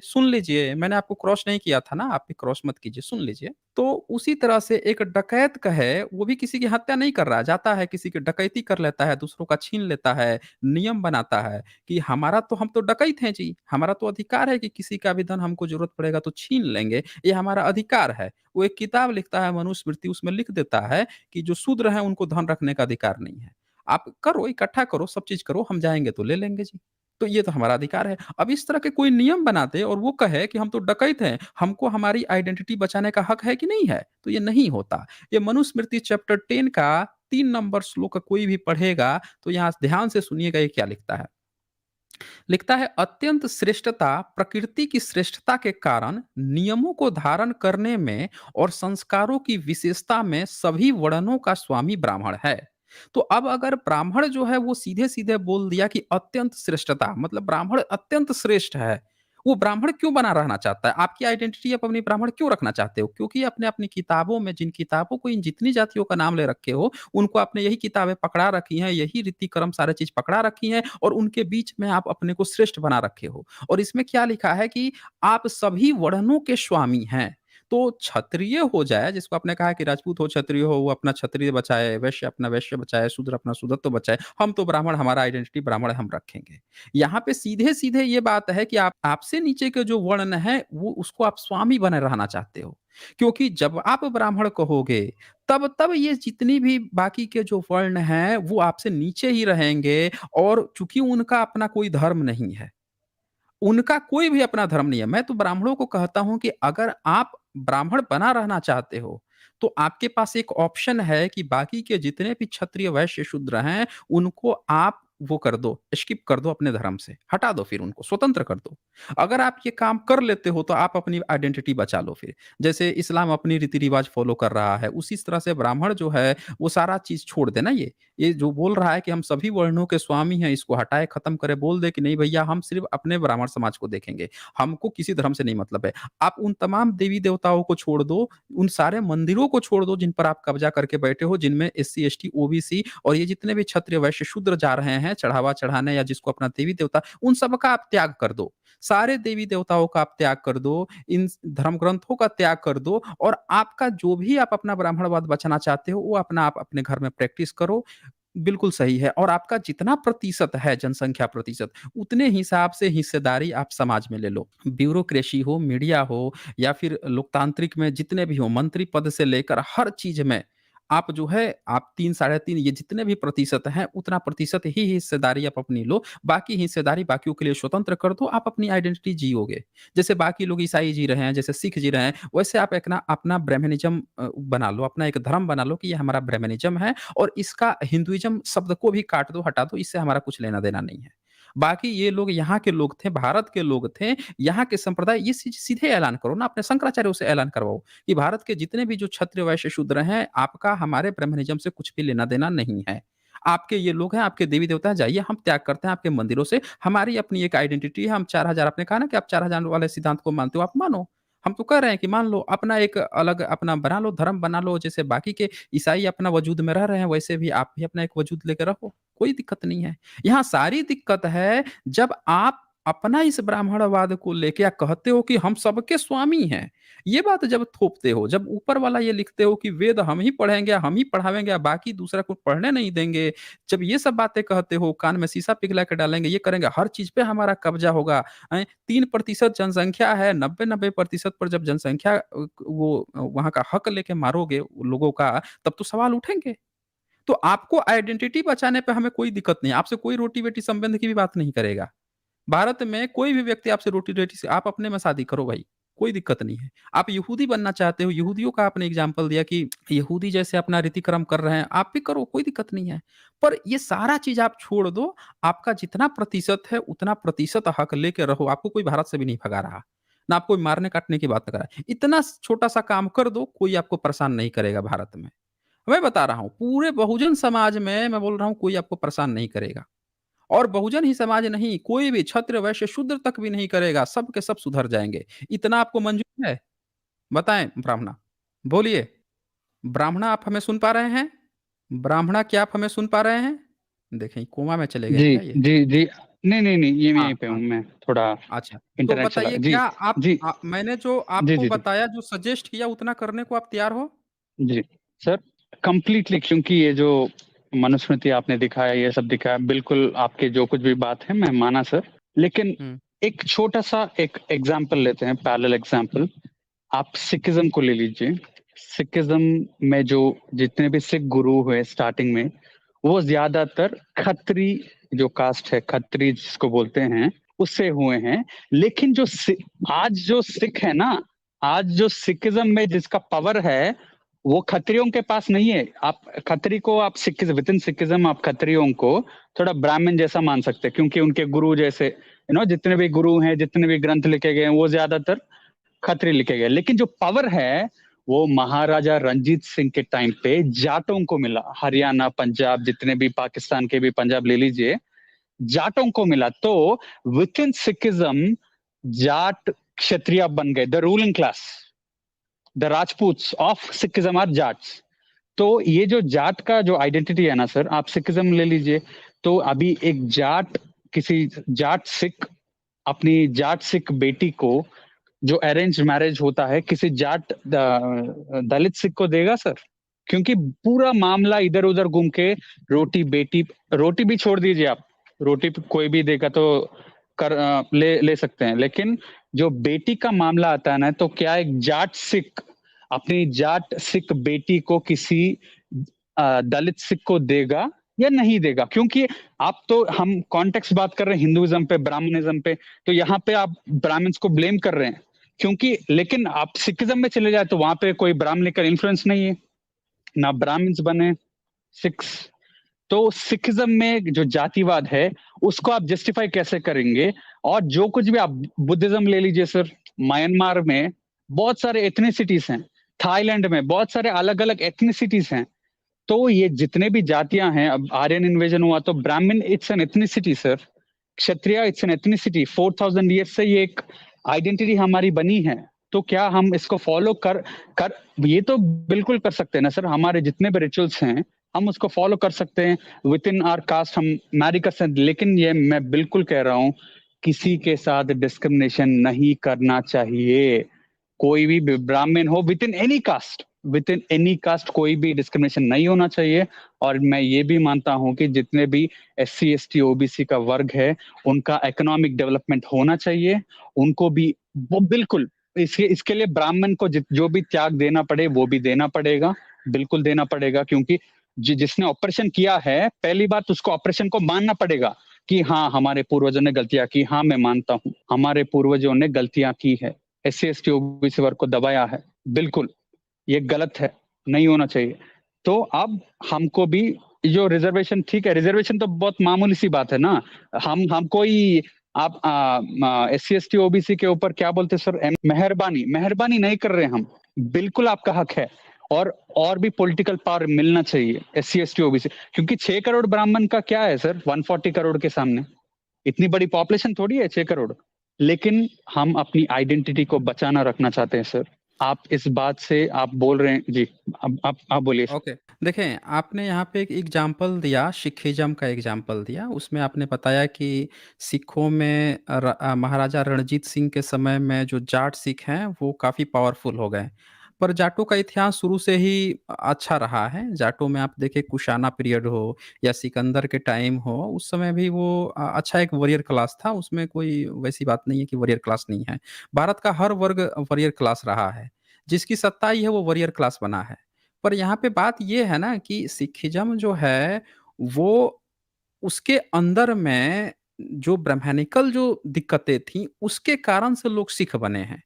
सुन लीजिए, मैंने आपको क्रॉस नहीं किया था ना, आप भी क्रॉस मत कीजिए, सुन लीजिए। तो उसी तरह से एक डकैत कहे, वो भी किसी की हत्या नहीं कर रहा है, जाता है किसी की डकैती कर लेता है, दूसरों का छीन लेता है, नियम बनाता है कि हम तो डकैत हैं जी, हमारा तो अधिकार है कि किसी का भी धन हमको ज़रूरत पड़ेगा तो छीन लेंगे, ये हमारा अधिकार है। वो एक किताब लिखता है मनुस्मृति, उसमें लिख देता है कि जो शूद्र हैं, उनको धन रखने का अधिकार नहीं है। आप करो, इकट्ठा करो, सब चीज़ करो, हम जाएँगे तो ले लेंगे जी। तो ये तो हमारा अधिकार है। अब इस तरह के कोई नियम बना दे और वो कहे कि हम तो डकैत हैं, हमको हमारी आइडेंटिटी बचाने का हक है कि नहीं है? तो ये नहीं होता। ये मनुस्मृति चैप्टर 10 का 3 नंबर श्लोक कोई भी पढ़ेगा, तो यहाँ ध्यान से सुनिएगा ये क्या लिखता है। लिखता है, अत्यंत श्रेष्ठता प्रकृति की श्रेष्ठता के कारण नियमों को धारण करने में और संस्कारों की विशेषता में सभी वर्णों का स्वामी ब्राह्मण है। तो अब अगर ब्राह्मण जो है वो सीधे सीधे बोल दिया कि अत्यंत श्रेष्ठता, मतलब ब्राह्मण अत्यंत श्रेष्ठ है, वो ब्राह्मण क्यों बना रहना चाहता है? आपकी आइडेंटिटी आप अपनी ब्राह्मण क्यों रखना चाहते हो? क्योंकि आपने अपनी किताबों में जिन किताबों को इन जितनी जातियों का नाम ले रखे हो, उनको आपने यही किताबें पकड़ा रखी हैं, यही रीति क्रम सारी चीज पकड़ा रखी हैं और उनके बीच में आप अपने को श्रेष्ठ बना रखे हो। और इसमें क्या लिखा है कि आप सभी वर्णों के स्वामी हैं। तो क्षत्रिय हो जाए, जिसको आपने कहा कि राजपूत हो, क्षत्रिय हो, वो अपना क्षत्रिय बचाए, वैश्य अपना वैश्य बचाए, शूद्र अपना शूद्रत्व बचाए, हम तो ब्राह्मण, हमारा आइडेंटिटी ब्राह्मण है, हम रखेंगे। यहाँ पे सीधे-सीधे ये बात है कि आप आपसे नीचे के जो वर्ण है, वो उसको आप स्वामी बने रहना चाहते हो। क्योंकि जब आप ब्राह्मण कहोगे, तब ये जितनी भी बाकी के जो वर्ण हैं, वो आपसे नीचे ही रहेंगे और चूँकि उनका अपना कोई धर्म नहीं है, उनका कोई भी अपना धर्म नहीं है। मैं तो ब्राह्मणों को कहता हूँ कि अगर आप ब्राह्मण बना रहना चाहते हो, तो आपके पास एक ऑप्शन है कि बाकी के जितने भी क्षत्रिय, वैश्य, शूद्र हैं, उनको आप वो कर दो, स्किप कर दो अपने धर्म से, हटा दो फिर उनको, स्वतंत्र कर दो। अगर आप ये काम कर लेते हो, तो आप अपनी आइडेंटिटी बचा लो फिर। जैसे इस्लाम अपनी रीति-रिवाज फ़ॉलो कर रहा है, उसी तरह से ब्राह्मण जो है, वो सारा चीज़ छोड़ दे ना ये। ये जो बोल रहा है कि हम सभी वर्णों के स्वामी हैं, इसको हटाए, खत्म करे, बोल दे कि नहीं भैया हम सिर्फ़ अपने ब्राह्मण समाज को देखेंगे, हमको किसी धर्म से नहीं मतलब है। आप उन तमाम देवी-देवताओं को छोड़ दो, उन सारे मंदिरों को छोड़ दो जिन पर आप कब्ज़ा करके बैठे हो, जिनमें एससी, एसटी, ओबीसी और ये जितने भी क्षत्रिय, वैश्य, शूद्र जा रहे हैं चढ़ावा चढ़ाने या जिसको अपना देवी-देवता, उन सब का आप त्याग कर दो। सारे देवी-देवताओं का आप त्याग कर दो, इन धर्म ग्रंथों का त्याग कर दो और आपका जो भी आप अपना ब्राह्मणवाद बचाना चाहते हो, वो अपना आप अपने घर में प्रैक्टिस करो। बिल्कुल सही है और आपका जितना प्रतिशत है जनसंख्या प्रतिशत, उतने हिसाब से हिस्सेदारी आप समाज में ले लो। ब्यूरोक्रेसी हो, मीडिया हो या फिर लोकतांत्रिक में जितने भी हो, मंत्री पद से लेकर हर चीज़ में आप जो है आप 3 साढ़े 3 ये जितने भी प्रतिशत हैं, उतना प्रतिशत ही हिस्सेदारी आप अपनी लो। बाकी हिस्सेदारी बाकियों के लिए स्वतंत्र कर दो, आप अपनी आइडेंटिटी जियोगे। जैसे बाकी लोग ईसाई जी रहे हैं, जैसे सिख जी रहे हैं, वैसे आप एक ना अपना ब्राह्मणिज़्म बना लो, अपना एक धर्म बना लो कि ये हमारा ब्राह्मणिज़्म है और इसका हिंदुइज़्म शब्द को भी काट दो, हटा दो, इससे हमारा कुछ लेना-देना नहीं है। बाकी ये लोग यहाँ के लोग थे, भारत के लोग थे, यहाँ के संप्रदाय ये चीज़ सीधे ऐलान करो ना, अपने शंकराचार्यों से ऐलान करवाओ कि भारत के जितने भी जो क्षत्रिय, वैश्य, शूद्र हैं, आपका हमारे ब्राह्मणिज़्म से कुछ भी लेना-देना नहीं है। आपके ये लोग हैं, आपके देवी-देवता हैं, जाइए हम त्याग करते हैं आपके मंदिरों से, हमारी अपनी एक आइडेंटिटी है, हम 4000 आपने कहा ना कि आप 4000 वाले सिद्धांत को मानते हो, आप मानो। हम तो कह रहे हैं कि मान लो, अपना एक अलग अपना बना लो, धर्म बना लो, जैसे बाकी के ईसाई अपना वजूद में रह रहे हैं, वैसे भी आप भी अपना एक वजूद लेके रहो, कोई दिक्कत नहीं है। यहाँ सारी दिक्कत है जब आप अपना इस ब्राह्मणवाद को लेके या कहते हो कि हम सबके स्वामी हैं। ये बात जब थोपते हो, जब ऊपर वाला ये लिखते हो कि वेद हम ही पढ़ेंगे, हम ही पढ़ावेंगे, बाकी दूसरा को पढ़ने नहीं देंगे। जब ये सब बातें कहते हो, कान में शीशा पिघला के डालेंगे, ये करेंगे, हर चीज़ पे हमारा कब्ज़ा होगा। 3% जनसंख्या है, 90-90% पर जब जनसंख्या वहाँ का हक लेके मारोगे लोगों का, तब तो सवाल उठेंगे। तो आपको आइडेंटिटी बचाने पे हमें कोई दिक्कत नहीं है। आपसे कोई रोटी-बेटी संबंध की भी बात नहीं करेगा। भारत में कोई भी व्यक्ति आपसे रोटी-बेटी से आप अपने में शादी करो भाई, कोई दिक्कत नहीं है। आप यहूदी बनना चाहते हो, यहूदियों का आपने एग्ज़ाम्पल दिया कि यहूदी जैसे अपना रीति-क्रम कर रहे हैं, आप भी करो, कोई दिक्कत नहीं है। पर ये सारा चीज़ आप छोड़ दो, आपका जितना प्रतिशत है, उतना प्रतिशत हक लेके रहो। आपको कोई भारत से भी नहीं भगा रहा, ना आपको मारने-काटने की बात कर रहा है। इतना छोटा-सा काम कर दो, कोई आपको परेशान नहीं करेगा भारत में। मैं बता रहा हूँ, पूरे बहुजन समाज में मैं बोल रहा हूँ कोई आपको परेशान नहीं करेगा और बहुजन ही समाज नहीं, कोई भी क्षत्रिय, वैश्य, शूद्र तक भी नहीं करेगा, सब के सब सुधर जाएँगे। इतना आपको मंज़ूर है? बताएँ ब्राह्मणा, बोलिए। ब्राह्मणा आप हमें सुन पा रहे हैं? ब्राह्मणा क्या आप हमें सुन पा रहे हैं? देखें कोमा में चले गए जी, क्या ये? जी, जी। नहीं, नहीं, नहीं, ये मैं हाँ, यहीं पे हूँ, हाँ, मैं थोड़ा अच्छा। तो इंटरनेट चला बताइए जी, क्या आप जी, मैंने जो जी, आपको जी, जी, बताया, जो सजेस्ट किया उतना करने को आप तैयार हो? जी। सर, कंप्लीटली क्योंकि ये जो मनुस्मृति आपने दिखाया, ये सब दिखाया, बिल्कुल आपकी जो कुछ भी बात है, मैं माना सर। लेकिन हुँ, एक छोटा-सा एक एग्ज़ाम्पल लेते हैं, पैरेलल एग्ज़ाम्पल। आप सिखिज़्म को ले लीजिए। सिखिज़्म में जो जितने भी सिख गुरु हुए स्टार्टिंग में, वो ज़्यादातर खत्री जो कास्ट है खत्री जिसको बोलते हैं, उससे हुए हैं। लेकिन आज जो सिख है ना, आज जो सिखिज्म में जिसका पावर है, वो खत्रियों के पास नहीं है। आप खत्री को, आप सिखिज्म, विद इन सिखिज्म आप खत्रियों को थोड़ा ब्राह्मण जैसा मान सकते हैं, क्योंकि उनके गुरु जैसे, जितने भी गुरु हैं, जितने भी ग्रंथ लिखे गए हैं, वो ज्यादातर खत्री लिखे गए। लेकिन जो पावर है वो महाराजा रंजीत सिंह के टाइम पे जाटों को मिला। हरियाणा, पंजाब, जितने भी पाकिस्तान के भी पंजाब ले लीजिए, जाटों को मिला। तो विद इन सिखिज्म जाट क्षत्रिय बन गए, the ruling class, the Rajputs of Sikhism are Jats. तो ये जो जाट का जो आइडेंटिटी है ना सर, आप सिखिज्म ले लीजिए, तो अभी एक जाट, किसी जाट सिख अपनी जाट सिख बेटी को, जो अरेंज मैरिज होता है, किसी जाट दलित सिख को देगा सर? क्योंकि पूरा मामला इधर उधर घूम के, रोटी बेटी, रोटी भी छोड़ दीजिए आप, रोटी कोई भी देगा तो ले सकते हैं, लेकिन जो बेटी का मामला आता है ना, तो क्या एक जाट सिख अपनी जाट सिख बेटी को किसी दलित सिख को देगा या नहीं देगा? क्योंकि आप तो, हम कॉन्टेक्स्ट बात कर रहे हैं हिंदुइज्म पे, ब्राह्मणिज्म पे, तो यहाँ पे आप ब्राह्मण्स को ब्लेम कर रहे हैं, क्योंकि लेकिन आप सिखिज्म में चले जाए तो वहां पे कोई ब्राह्मण का इन्फ्लुएंस नहीं है, ना ब्राह्मण्स बने सिख्स। तो सिखिज्म में जो जातिवाद है उसको आप जस्टिफाई कैसे करेंगे? और जो कुछ भी आप बुद्धिज्म ले लीजिए सर, म्यांमार में बहुत सारे एथनिसिटीज हैं, थाईलैंड में बहुत सारे अलग अलग एथनिसिटीज हैं। तो ये जितने भी जातियां हैं, अब आर्यन इन्वेजन हुआ तो ब्राह्मण it's an ethnicity sir, Kshatriya it's an ethnicity. 4000 year से ये एक आइडेंटिटी हमारी बनी है। तो क्या हम इसको फॉलो कर कर ये तो बिल्कुल कर सकते हैं ना सर, हमारे जितने भी रिचुअल्स हैं हम उसको फॉलो कर सकते हैं, विद इन आवर कास्ट हम मैरी कर सकते। लेकिन ये मैं बिल्कुल कह रहा हूँ, किसी के साथ डिस्क्रिमिनेशन नहीं करना चाहिए। कोई भी ब्राह्मण हो, with in any caste, with in any caste कोई भी डिस्क्रिमिनेशन नहीं होना चाहिए। और मैं ये भी मानता हूं कि जितने भी SC ST OBC का वर्ग है, उनका इकोनॉमिक डेवलपमेंट होना चाहिए, उनको भी वो बिल्कुल, इसके लिए ब्राह्मण को जो भी त्याग देना पड़े वो भी देना पड़ेगा, बिल्कुल देना पड़ेगा। क्योंकि जिसने ऑपरेशन किया है, पहली बात उसको ऑपरेशन को मानना पड़ेगा कि हाँ हमारे पूर्वजों ने गलतियां की। हाँ मैं मानता हूँ हमारे पूर्वजों ने गलतियां की है, SC ST OBC वर्ग को दबाया है, बिल्कुल ये गलत है, नहीं होना चाहिए। तो अब हमको भी जो रिजर्वेशन, ठीक है रिजर्वेशन तो बहुत मामूली सी बात है ना, हम कोई, आप SC ST OBC के ऊपर क्या बोलते सर, मेहरबानी मेहरबानी नहीं कर रहे हम, बिल्कुल आपका हक है। और भी पॉलिटिकल पावर मिलना चाहिए SC ST OBC, क्योंकि 6 करोड़ ब्राह्मण का क्या है सर 140 करोड़ के सामने, इतनी बड़ी पॉपुलेशन थोड़ी है 6 करोड़। लेकिन हम अपनी आइडेंटिटी को बचाना रखना चाहते हैं सर। आप इस बात से आप बोल रहे हैं जी, अब आप बोलिए सर। ओके। देखें, आपने यहाँ पे एक एग्जाम्पल दिया, सिखिज़्म का एग्जाम्पल दिया। उसमें आपने बताया कि सिखों में महाराजा रणजीत सिंह के समय में जो जाट सिख हैं, वो काफ़ी पावरफुल हो गए। पर जाटों का इतिहास शुरू से ही अच्छा रहा है। जाटों में आप देखें, कुशाना पीरियड हो या सिकंदर के टाइम हो, उस समय भी वो अच्छा एक वॉरियर क्लास था। उसमें कोई वैसी बात नहीं है कि वॉरियर क्लास नहीं है। भारत का हर वर्ग वॉरियर क्लास रहा है। जिसकी सत्ता ही है, वो वॉरियर क्लास बना है। पर यहाँ पे बात ये है ना कि सिखिज़्म जो है, वो उसके अंदर में जो ब्राह्मणिकल जो दिक्कतें थीं, उसके कारण से लोग सिख बने हैं।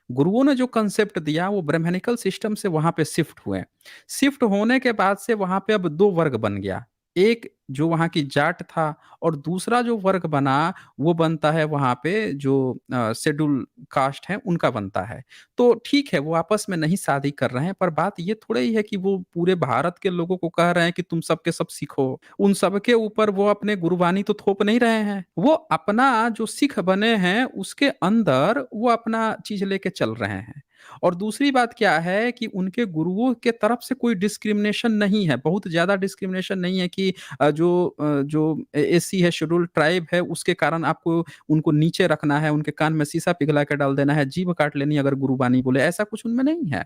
गुरुओं ने जो कांसेप्ट दिया, वो ब्राह्मणिकल सिस्टम से वहाँ पे शिफ्ट हुए। शिफ्ट होने के बाद से वहाँ पे अब 2 वर्ग बन गया। एक जो वहाँ की जाट था, और दूसरा जो वर्ग बना, वो बनता है वहाँ पे जो शेड्यूल कास्ट है, उनका बनता है। तो ठीक है, वो आपस में नहीं शादी कर रहे हैं, पर बात ये थोड़ा ही है कि वो पूरे भारत के लोगों को कह रहे हैं कि तुम सब के सब सीखो। उन सब के ऊपर वो अपने गुरबानी तो थोप नहीं रहे हैं। वो अपना जो सिख बने हैं, उसके अंदर वो अपना चीज़ लेके चल रहे हैं। और दूसरी बात क्या है कि उनके गुरुओं के तरफ से कोई डिस्क्रिमिनेशन नहीं है, बहुत ज़्यादा डिस्क्रिमिनेशन नहीं है कि जो एससी है, शेड्यूल्ड ट्राइब है, उसके कारण आपको उनको नीचे रखना है, उनके कान में शीशा पिघला के डाल देना है, जीभ काट लेनी है अगर गुरुबानी बोले, ऐसा कुछ उनमें नहीं है।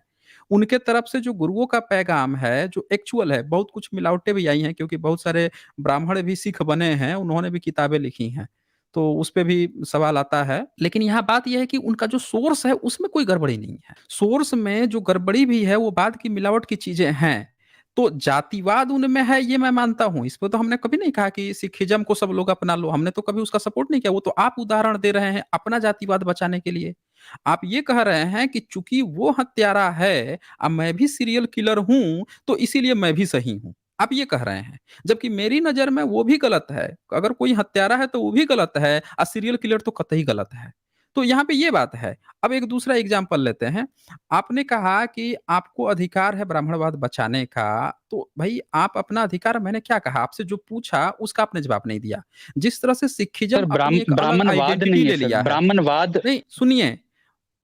उनके तरफ से जो गुरुओं का पैगाम है, जो एक्चुअल है, बहुत कुछ मिलावटें भी आई हैं, क्योंकि बहुत सारे ब्राह्मण भी सिख बने हैं, उन्होंने भी किताबें लिखी हैं। तो उस पे भी सवाल आता है। लेकिन यहाँ बात ये है कि उनका जो सोर्स है, उसमें कोई गड़बड़ी नहीं है। सोर्स में जो गड़बड़ी भी है, वो बाद की मिलावट की चीज़ें हैं। तो जातिवाद उनमें है ये मैं मानता हूँ। इस पे तो हमने कभी नहीं कहा कि सिखिज़्म को सब लोग अपना लो, हमने तो कभी उसका सपोर्ट नहीं किया। वो तो आप उदाहरण दे रहे हैं अपना जातिवाद बचाने के लिए। आप ये कह रहे हैं कि चूँकि वो हत्यारा है मैं भी सीरियल किलर हूँ, तो इसीलिए मैं भी सही हूँ। आप ये कह रहे हैं। जबकि मेरी नज़र में वो भी गलत है। अगर कोई हत्यारा है तो वो भी गलत है सीरियल किलर तो कतई गलत है। तो यहाँ पे ये बात है। अब एक दूसरा एग्ज़ाम्पल लेते हैं। आपने कहा कि आपको अधिकार है ब्राह्मणवाद बचाने का, तो भई आप अपना अधिकार मैंने क्या कहा? आपसे जो पूछा उसका आपने जवाब नहीं दिया। जिस तरह से सिक्खिज़्म सर अपनी एक अलग ब्राह्मणवाद आइडेंटिटी नहीं है ले सर, लिया है। ब्राह्मणवाद। नहीं, सुनिए,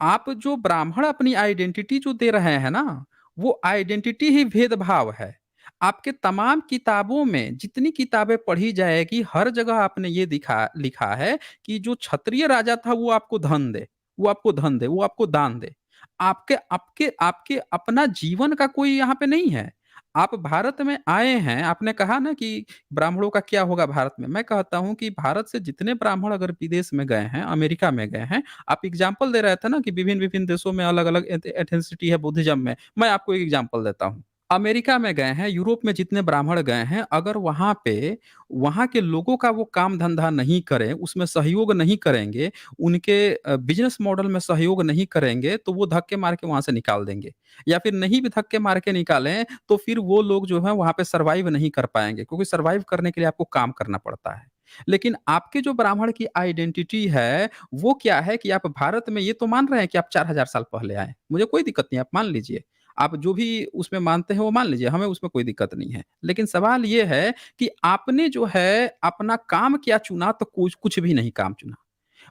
आप जो ब्राह्मण अपनी आइडेंटिटी जो दे रहे हैं ना, वो आइडेंटिटी ही भेदभाव है। आपके तमाम किताबों में जितनी किताबें पढ़ी जाएगी, हर जगह आपने ये दिखा लिखा है कि जो क्षत्रिय राजा था वो आपको धन दे, वो आपको धन दे, वो आपको दान दे। आपके आपके आपके अपना जीवन का कोई यहाँ पे नहीं है। आप भारत में आए हैं, आपने कहा ना कि ब्राह्मणों का क्या होगा भारत में? मैं कहता हूँ कि भारत से जितने ब्राह्मण अगर विदेश में गए हैं, अमेरिका में गए हैं, आप एग्जाम्पल दे रहे थे ना कि विभिन्न-विभिन्न देशों में अलग-अलग एथेनिसिटी है बुद्धिज़्म में। मैं आपको एक एग्जाम्पल देता हूँ। अमेरिका में गए हैं, यूरोप में जितने ब्राह्मण गए हैं, अगर वहाँ पे वहाँ के लोगों का वो काम-धंधा नहीं करें, उसमें सहयोग नहीं करेंगे, उनके बिज़नेस मॉडल में सहयोग नहीं करेंगे, तो वो धक्के मार के वहाँ से निकाल देंगे। या फिर नहीं भी धक्के मार के निकालें, तो फिर वो लोग जो हैं वहाँ पे सर्वाइव नहीं कर पाएँगे, क्योंकि सर्वाइव करने के लिए आपको काम करना पड़ता है। लेकिन आपके जो ब्राह्मण की आइडेंटिटी है, वो क्या है कि आप भारत में ये तो मान रहे हैं कि आप 4000 साल पहले आए। मुझे कोई दिक्कत नहीं है, आप मान लीजिए। आप जो भी उसमें मानते हैं वो मान लीजिए, हमें उसमें कोई दिक्कत नहीं है। लेकिन सवाल ये है कि आपने जो है अपना काम क्या चुना तो कुछ कुछ भी नहीं काम चुना।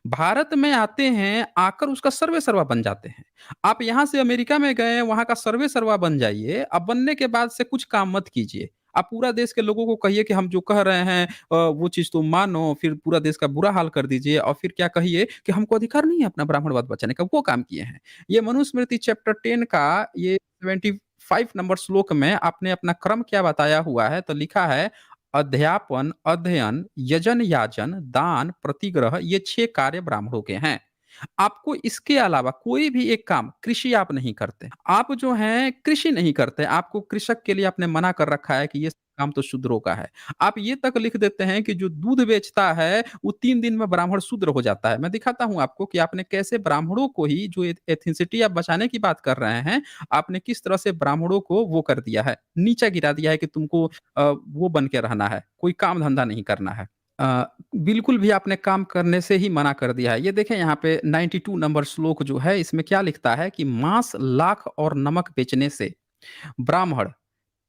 भारत में आते हैं, आकर उसका सर्वे-सर्वा बन जाते हैं। आप यहाँ से अमेरिका में गए, वहाँ का सर्वे-सर्वा बन जाइए, अब बनने के बाद से कुछ काम मत कीजिए। आप पूरा देश के लोगों को कहिए कि हम जो कह रहे हैं वो चीज़ तुम मानो, फिर पूरा देश का बुरा हाल कर दीजिए और फिर क्या कहिए कि हमको अधिकार नहीं है अपना ब्राह्मणवाद बचाने का, वो काम किए हैं। ये मनुस्मृति चैप्टर 10 का ये 75 नंबर श्लोक में आपने अपना क्रम क्या बताया हुआ है, तो लिखा है अध्यापन, अध्ययन, यजन-याजन, दान, प्रतिग्रह ये 6 कार्य ब्राह्मणों के हैं। आपको इसके अलावा कोई भी एक काम कृषि आप नहीं करते। आप जो हैं कृषि नहीं करते। आपको कृषक के लिए आपने मना कर रखा है कि ये काम तो शूद्रों का है। आप ये तक लिख देते हैं कि जो दूध बेचता है, वो 3 दिन में ब्राह्मण शूद्र हो जाता है। मैं दिखाता हूँ आपको कि आपने कैसे ब्राह्मणों को ही जो एथनिसिटी आप बचाने की बात कर रहे हैं, आपने किस तरह से ब्राह्मणों को वो कर दिया है, नीचा गिरा दिया है कि तुमको वो बन के रहना है, कोई काम-धंधा नहीं करना है। अ, बिल्कुल भी आपने काम करने से ही मना कर दिया है। ये देखें यहाँ पे 92 नंबर श्लोक जो है इसमें क्या लिखता है कि मांस, लाख और नमक बेचने से ब्राह्मण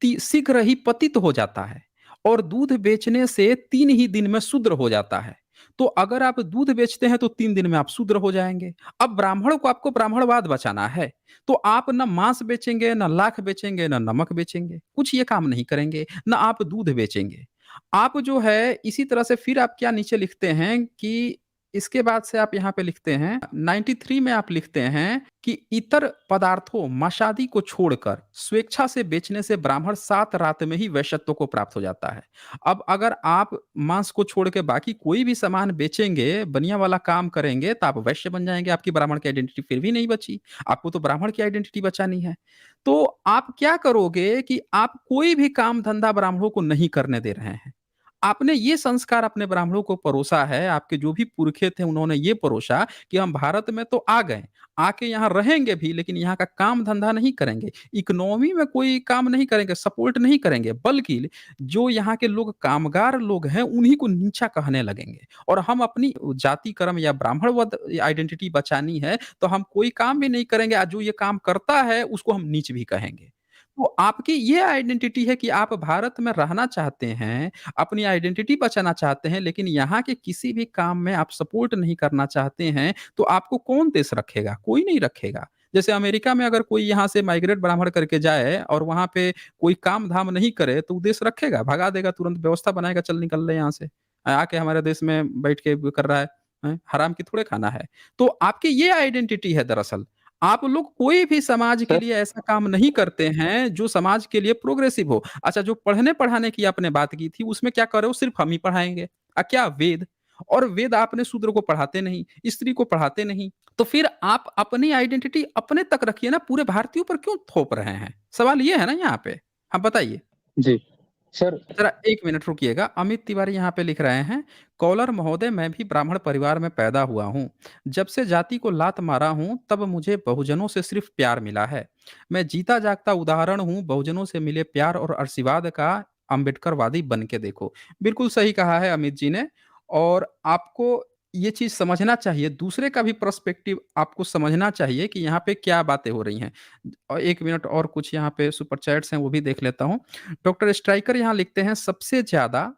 शीघ्र ही पतित हो जाता है और दूध बेचने से 3 ही दिन में शूद्र हो जाता है। तो अगर आप दूध बेचते हैं तो 3 दिन में आप शूद्र हो जाएँगे। अब ब्राह्मण को आपको ब्राह्मणवाद बचाना है, तो आप ना मांस बेचेंगे, ना लाख बेचेंगे, ना नमक बेचेंगे, कुछ ये काम नहीं करेंगे, ना आप दूध बेचेंगे। आप जो है इसी तरह से फिर आप क्या नीचे लिखते हैं कि इसके बाद से आप यहाँ पे लिखते हैं 93 में आप लिखते हैं कि इतर पदार्थों मशादी को छोड़कर स्वेच्छा से बेचने से ब्राह्मण 7 रात में ही वैश्यत्व को प्राप्त हो जाता है। अब अगर आप मांस को छोड़ के बाकी कोई भी सामान बेचेंगे, बनिया वाला काम करेंगे, तो आप वैश्य बन जाएँगे, आपकी ब्राह्मण की आइडेंटिटी फिर भी नहीं बची। आपको तो ब्राह्मण की आइडेंटिटी बचानी है। तो आप क्या करोगे कि आप कोई भी काम-धंधा ब्राह्मणों को नहीं करने दे रहे हैं। आपने ये संस्कार अपने ब्राह्मणों को परोसा है, आपके जो भी पुरखे थे उन्होंने ये परोसा कि हम भारत में तो आ गए, आके यहाँ रहेंगे भी लेकिन यहाँ का काम-धंधा नहीं करेंगे, इकोनॉमी में कोई काम नहीं करेंगे, सपोर्ट नहीं करेंगे, बल्कि जो यहाँ के लोग कामगार लोग हैं, उन्हीं को नीचा कहने लगेंगे और हम अपनी जाति कर्म या ब्राह्मणवद आइडेंटिटी बचानी है, तो हम कोई काम भी नहीं करेंगे, जो ये काम करता है, उसको हम नीच भी कहेंगे। तो आपकी ये आइडेंटिटी है कि आप भारत में रहना चाहते हैं, अपनी आइडेंटिटी बचाना चाहते हैं, लेकिन यहाँ के किसी भी काम में आप सपोर्ट नहीं करना चाहते हैं, तो आपको कौन देश रखेगा? कोई नहीं रखेगा। जैसे अमेरिका में अगर कोई यहाँ से माइग्रेट ब्राह्मण करके जाए और वहाँ पे कोई काम-धाम नहीं करे, तो वो देश रखेगा, भगा देगा तुरंत, व्यवस्था बनाएगा, "चल निकल ले यहाँ से। आके हमारे देश में बैठ के वो कर रहा है, हैं? हराम की थोड़े खाना है।" तो आपकी ये आइडेंटिटी है दरअसल। आप लोग कोई भी समाज के सर लिए ऐसा काम नहीं करते हैं, जो समाज के लिए प्रोग्रेसिव हो। अच्छा, जो पढ़ने-पढ़ाने की आपने बात की थी, उसमें क्या कर रहे हो? सिर्फ़ हम ही पढ़ाएँगे। क्या वेद? और वेद आपने शूद्र को पढ़ाते नहीं, स्त्री को पढ़ाते नहीं। तो फिर आप अपनी आइडेंटिटी अपने तक रखिए ना, पूरे भारतीयों पर क्यों थोप रहे हैं? सवाल ये है ना यहाँ पे। आप बताइए। जी। सर ज़रा 1 मिनट रुकिएगा। अमित तिवारी यहाँ पे लिख रहे हैं, कॉलर महोदय मैं भी ब्राह्मण परिवार में पैदा हुआ हूँ। जब से जाति को लात मारा हूँ, तब मुझे बहुजनों से सिर्फ़ प्यार मिला है। मैं जीता जागता उदाहरण हूँ बहुजनों से मिले प्यार और आशीर्वाद का, अम्बेडकरवादी बन के देखो। बिल्कुल सही कहा है अमित जी ने, और आपको ये चीज़ समझना चाहिए, दूसरे का भी पर्सपेक्टिव आपको समझना चाहिए कि यहाँ पे क्या बातें हो रही हैं। 1 मिनट और कुछ यहाँ पे सुपर चैट्स हैं, वो भी देख लेता हूँ। डॉक्टर स्ट्राइकर यहाँ लिखते हैं, सबसे ज़्यादा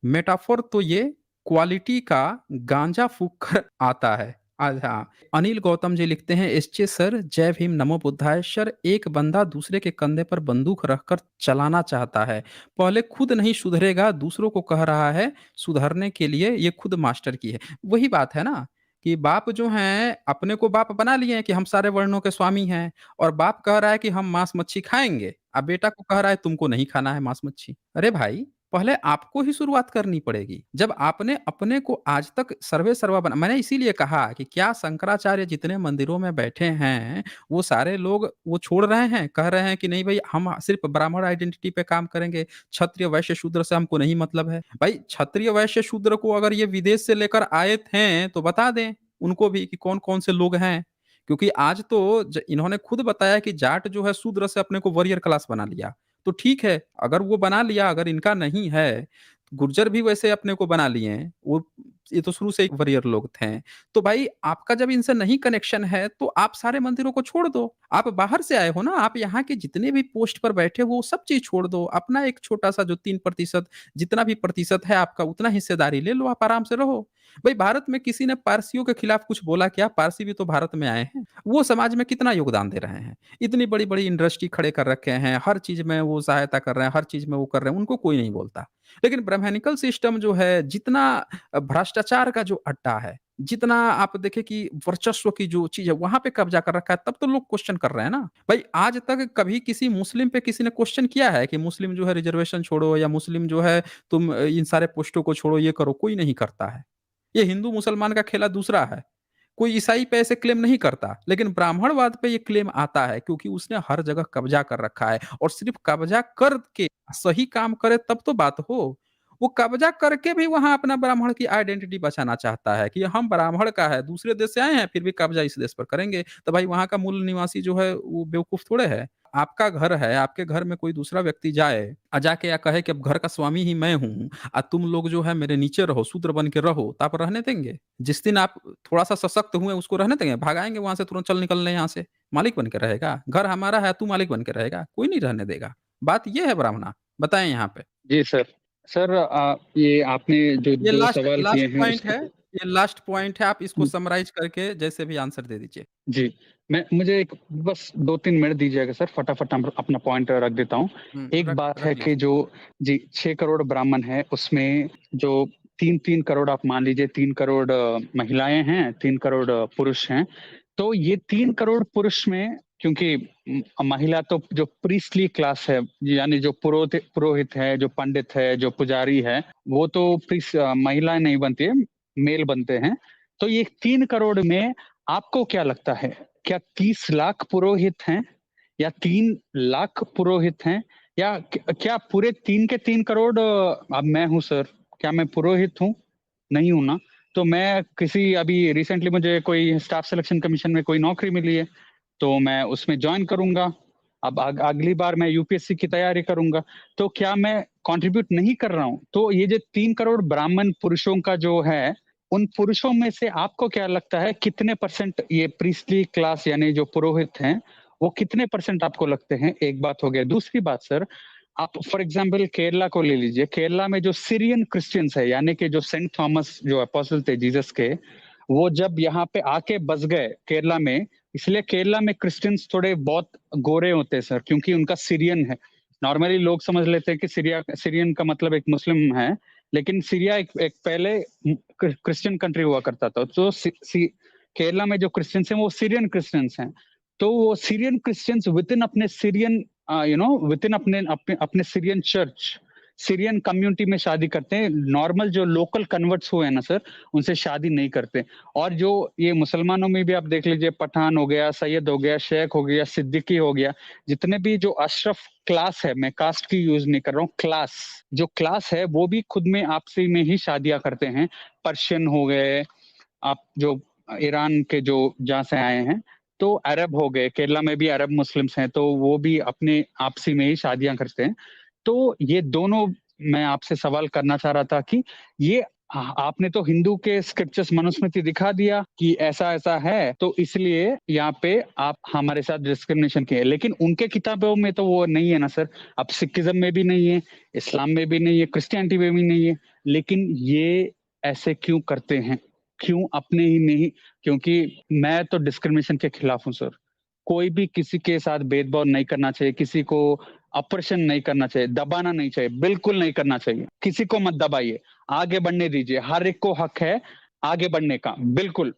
मेटाफर तो ये क्वालिटी का गांजा फूँक कर आता है। हाँ। अनिल गौतम जी लिखते हैं, एसजे सर जय भीम नमो बुद्धाय। सर एक बंदा दूसरे के कंधे पर बंदूक रखकर चलाना चाहता है, पहले खुद नहीं सुधरेगा, दूसरों को कह रहा है सुधरने के लिए, ये खुद मास्टर की है। वही बात है ना, कि बाप जो हैं अपने को बाप बना लिए हैं कि हम सारे वर्णों के स्वामी हैं, और बाप कह रहा है कि हम मांस मच्छी खाएँगे, अब बेटा को कह रहा है तुमको नहीं खाना है मांस मच्छी। अरे भाई! पहले आपको ही शुरुआत करनी पड़ेगी। जब आपने अपने को आज तक सर्वे सर्वा बना, मैंने इसीलिए कहा कि क्या शंकराचार्य जितने मंदिरों में बैठे हैं, वो सारे लोग वो छोड़ रहे हैं, कह रहे हैं कि नहीं भई हम सिर्फ़ ब्राह्मण आइडेंटिटी पे काम करेंगे, क्षत्रिय, वैश्य, शूद्र से हमको नहीं मतलब है। भाई क्षत्रिय, वैश्य, शूद्र को अगर ये विदेश से लेकर आए हैं, तो बता दें उनको भी कि कौन-कौन से लोग हैं। क्योंकि आज तो इन्होंने खुद बताया कि जाट जो है शूद्र से अपने को वॉरियर क्लास बना लिया। तो ठीक है, अगर वो बना लिया, अगर इनका नहीं है, गुर्जर भी वैसे अपने को बना लिए हैं। वो ये तो शुरू से ही वॉरियर लोग थे। तो भाई आपका जब इनसे नहीं कनेक्शन है, तो आप सारे मंदिरों को छोड़ दो। आप बाहर से आए हो ना, आप यहाँ के जितने भी पोस्ट पर बैठे हो, वो सब चीज़ छोड़ दो। अपना एक छोटा-सा जो 3% जितना भी प्रतिशत है आपका, उतना हिस्सेदारी ले लो, आप आराम से रहो। भाई भारत में किसी ने पारसियों के खिलाफ कुछ बोला क्या? पारसी भी तो भारत में आए हैं। वो समाज में कितना योगदान दे रहे हैं। इतनी बड़ी-बड़ी इंडस्ट्री खड़े कर रखे हैं, हर चीज़ में वो सहायता कर रहे हैं, हर चीज़ में वो कर रहे हैं, उनको कोई नहीं बोलता। लेकिन ब्राह्मणिकल सिस्टम जो है, जितना भ्रष्टाचार का जो अड्डा है, जितना आप देखें कि वर्चस्व की जो चीज़ है, वहाँ पे कब्ज़ा कर रखा है, तब तो लोग क्वेश्चन कर रहे हैं ना। भाई आज तक कभी किसी मुस्लिम पे किसी ने क्वेश्चन किया है कि मुस्लिम जो है रिज़र्वेशन छोड़ो, या मुस्लिम जो है तुम इन सारे पोस्टों को छोड़ो, ये करो, कोई नहीं करता है। ये हिंदू-मुसलमान का खेला दूसरा है। कोई ईसाई पे ऐसे क्लेम नहीं करता, लेकिन ब्राह्मणवाद पे ये क्लेम आता है, क्योंकि उसने हर जगह कब्ज़ा कर रखा है, और सिर्फ़ कब्ज़ा करके सही काम करे तब तो बात हो। वो कब्ज़ा करके भी वहाँ अपना ब्राह्मण की आइडेंटिटी बचाना चाहता है कि हम ब्राह्मण का है, दूसरे देश से आए हैं फिर भी कब्ज़ा इस देश पर करेंगे। तो भाई वहाँ का मूल निवासी जो है वो बेवकूफ़ थोड़े है। आपका घर है, आपके घर में कोई दूसरा व्यक्ति जाए, जाके या कहे कि अब घर का स्वामी ही मैं हूँ, तुम लोग जो है मेरे नीचे रहो, शूद्र बन के रहो, तो आप रहने देंगे? जिस दिन आप थोड़ा-सा सशक्त हुए उसको रहने देंगे? भगाएँगे वहाँ से, तुरंत चल निकल ले यहाँ से। मालिक बन के रहेगा? घर हमारा है, तू मालिक बन के रहेगा? कोई नहीं रहने देगा। बात ये है ब्राह्मणा। बताएँ यहाँ पे। जी सर। सर ये आपने जो ये 2 लास्ट सवाल लास्ट किए हैं पॉइंट उसके है, ये लास्ट पॉइंट है, आप इसको समराइज़ करके जैसे भी आंसर दे दीजिए। जी, मैं मुझे एक बस 2-3 मिनट दीजिएगा सर, फटाफट अपना पॉइंट रख देता हूँ। एक रख बात है रख कि लीजिए। जो जी 6 करोड़ ब्राह्मण हैं, उसमें जो 3-3 करोड़ आप मान लीजिए 3 करोड़ महिलाएँ हैं, 3 करोड़ पुरुष हैं। तो ये 3 करोड़ पुरुष में क्योंकि महिला तो जो प्रीस्टली क्लास है, यानी जो पुरोहित है, जो पंडित है, जो पुजारी है, वो तो महिलाएँ नहीं बनती है, मेल बनते हैं। तो ये 3 करोड़ में आपको क्या लगता है, क्या 30 लाख पुरोहित हैं या 3 लाख पुरोहित हैं या क्या पूरे 3 के 3 करोड़ अब मैं हूँ सर, क्या मैं पुरोहित हूँ? नहीं हूँ ना। तो मैं किसी अभी रिसेंटली मुझे कोई स्टाफ सिलेक्शन कमीशन में कोई नौकरी मिली है, तो मैं उसमें जॉइन करूँगा। अब अगली बार मैं यूपीएससी की तैयारी करूँगा, तो क्या मैं कंट्रीब्यूट नहीं कर रहा हूँ? तो ये जो 3 करोड़ ब्राह्मण पुरुषों का जो है, उन पुरुषों में से आपको क्या लगता है कितने परसेंट ये प्रीस्टली क्लास यानी जो पुरोहित हैं, वो कितने परसेंट आपको लगते हैं? एक बात हो गया। दूसरी बात सर, आप फॉर एग्जांपल केरला को ले लीजिए। केरला में जो सीरियन क्रिश्चियंस है, यानी कि जो सेंट थॉमस जो अपोस्टल थे जीसस के, वो जब यहाँ पे आके बस गए केरला में, इसलिए केरला में क्रिश्चियंस थोड़े बहुत गोरे होते हैं सर, क्योंकि उनका सीरियन है। नॉर्मली लोग समझ लेते हैं कि सीरियन का मतलब एक मुस्लिम है, लेकिन सीरिया एक पहले क्रिश्चियन कंट्री हुआ करता था। तो केरला में जो क्रिश्चियंस हैं वो सीरियन क्रिश्चियंस हैं। तो वो सीरियन क्रिश्चियंस विद इन अपने सीरियन विद इन अपने अपने अपने सीरियन चर्च सीरियन कम्युनिटी में शादी करते हैं, नॉर्मल जो लोकल कन्वर्ट्स हुए हैं ना सर, उनसे शादी नहीं करते। और जो ये मुसलमानों में भी आप देख लीजिए, पठान हो गया, सैयद हो गया, शेख हो गया, सिद्दीकी हो गया, जितने भी जो अशरफ क्लास है, मैं कास्ट की यूज नहीं कर रहा हूँ, क्लास, जो क्लास है वो भी खुद में आपसी में ही शादियां करते हैं। पर्शियन हो गए, आप जो ईरान के जो जहाँ से आए हैं, तो अरब हो गए, केरला में भी अरब मुस्लिम्स हैं, तो वो भी अपने आपसी में ही शादियां करते हैं। तो ये दोनों, मैं आपसे सवाल करना चाह रहा था कि ये आपने तो हिंदू के स्क्रिप्चर्स मनुस्मृति दिखा दिया कि ऐसा ऐसा है, तो इसलिए यहाँ पे आप हमारे साथ डिस्क्रिमिनेशन किए, लेकिन उनके किताबों में तो वो नहीं है ना सर। अब सिखिज्म में भी नहीं है, इस्लाम में भी नहीं है, क्रिश्चियनिटी में भी नहीं है, लेकिन ये ऐसे क्यों करते हैं? क्यों अपने ही नहीं? क्योंकि मैं तो डिस्क्रिमिनेशन के खिलाफ हूँ सर। कोई भी किसी के साथ भेदभाव नहीं करना चाहिए, किसी को ऑपरेशन नहीं करना चाहिए, दबाना नहीं चाहिए, बिल्कुल नहीं करना चाहिए। किसी को मत दबाइए, आगे बढ़ने दीजिए, हर एक को हक है आगे बढ़ने का, बिल्कुल।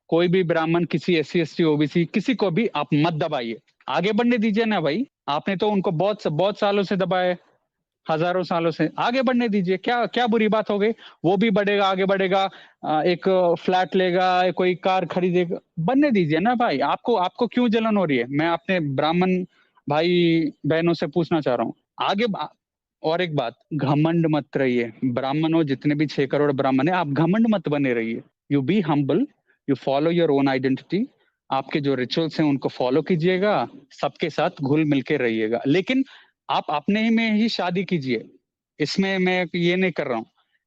कोई भी ब्राह्मण, किसी एससी एसटी ओबीसी, किसी को भी आप मत दबाइए, आगे बढ़ने दीजिए ना भाई। आपने तो उनको बहुत बहुत सालों से दबाया है, हजारों सालों से, आगे बढ़ने दीजिए। क्या क्या बुरी बात हो गई? वो भी बढ़ेगा, आगे बढ़ेगा, एक फ्लैट लेगा, कोई कार खरीदेगा, बनने दीजिए ना भाई। आपको आपको क्यों जलन हो रही है? मैं अपने ब्राह्मण भाई बहनों से पूछना चाह रहा हूँ, आगे और एक बात, घमंड मत रहिए। ब्राह्मण हो, जितने भी 6 करोड़ ब्राह्मण है, आप घमंड मत बने रहिए। You be humble, you follow your own identity. आपके जो रिचुअल्स हैं उनको फॉलो कीजिएगा, सबके साथ घुल मिल के रहिएगा, लेकिन आप अपने ही में ही शादी कीजिए, इसमें मैं ये नहीं कर रहा हूँ,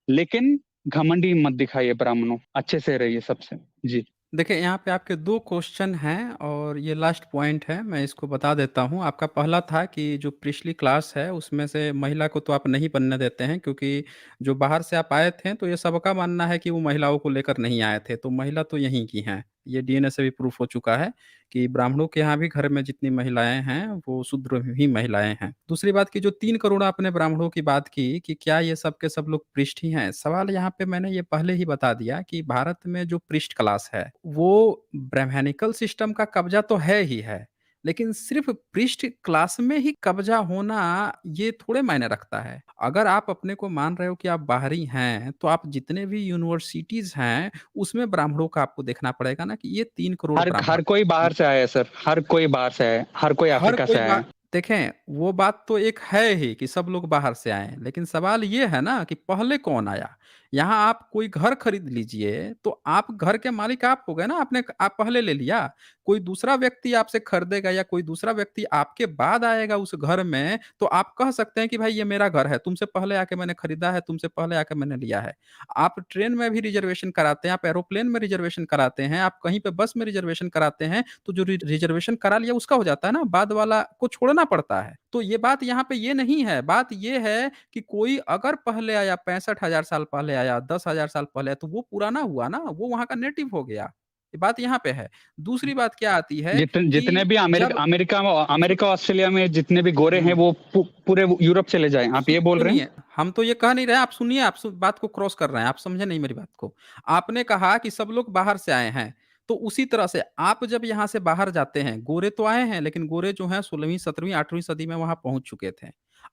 लेकिन घमंडी मत दिखाइए ब्राह्मणों, अच्छे से रहिए सबसे। जी। देखिए, यहाँ पे आपके 2 क्वेश्चन हैं और ये लास्ट पॉइंट है, मैं इसको बता देता हूँ। आपका पहला था कि जो प्रीस्टली क्लास है, उसमें से महिला को तो आप नहीं बनने देते हैं क्योंकि जो बाहर से आप आए थे, तो ये सबका मानना है कि वो महिलाओं को लेकर नहीं आए थे, तो महिला तो यहीं की हैं। ये डीएनए से भी प्रूफ हो चुका है कि ब्राह्मणों के यहाँ भी घर में जितनी महिलाएँ हैं, वो शूद्र ही महिलाएँ हैं। दूसरी बात कि जो 3 करोड़ आपने ब्राह्मणों की बात की कि क्या ये सब के सब लोग पृष्ठ ही हैं? सवाल यहाँ पे मैंने ये पहले ही बता दिया कि भारत में जो पृष्ठ क्लास है, वो ब्राह्मणिकल सिस्टम का कब्ज़ा तो है ही है, लेकिन सिर्फ़ पृष्ठ क्लास में ही कब्ज़ा होना ये थोड़े मायने रखता है। अगर आप अपने को मान रहे हो कि आप बाहरी हैं, तो आप जितने भी यूनिवर्सिटीज़ हैं, उसमें ब्राह्मणों का आपको देखना पड़ेगा ना कि ये 3 करोड़ हर ब्राह्मण हर कोई बाहर से आया है सर, हर कोई बाहर से आया है, हर कोई हर अफ्रीका से कोई आया बा है। देखें, वो बात तो एक है ही कि सब लोग बाहर से आए हैं, लेकिन सवाल ये है ना कि पहले कौन आया? यहाँ आप कोई घर खरीद लीजिए, तो आप घर के मालिक आप हो गए ना, आप पहले ले लिया। कोई दूसरा व्यक्ति आपसे खरीदेगा या कोई दूसरा व्यक्ति आपके बाद आएगा उस घर में, तो आप कह सकते हैं कि भाई ये मेरा घर है, तुमसे पहले आके मैंने खरीदा है, तुमसे पहले आके मैंने लिया है। आप ट्रेन में भी रिज़र्वेशन कराते हैं, आप एरोप्लेन में रिज़र्वेशन कराते हैं, आप कहीं पे बस में रिज़र्वेशन कराते हैं, तो जो रिज़र्वेशन करा लिया उसका हो जाता है ना, बाद वाला को छोड़ना पड़ता है। तो ये बात यहाँ पे ये नहीं है, बात ये है कि कोई अगर पहले आया 65,000 साल पहले आया, 10,000 साल पहले आया, तो वो पुराना हुआ ना, वो वहाँ का नेटिव हो गया। ये बात यहाँ पे है। दूसरी बात क्या आती है जितने कि भी जब अमेरिका ऑस्ट्रेलिया में जितने भी गोरे हैं, हुँ। वो पूरे यूरोप चले जाएं, आप ये बोल रहे हैं? सुनिए, हम तो ये कह नहीं रहे, आप सुनिए, आप बात को क्रॉस कर रहे हैं, आप समझे नहीं मेरी बात को। आपने कहा कि सब लोग बाहर से आए हैं, तो उसी तरह से आप जब यहाँ से बाहर जाते हैं, गोरे तो आए हैं, लेकिन गोरे जो हैं 16वीं, 17वीं, 8वीं सदी में वहाँ पहुँच चुके थे।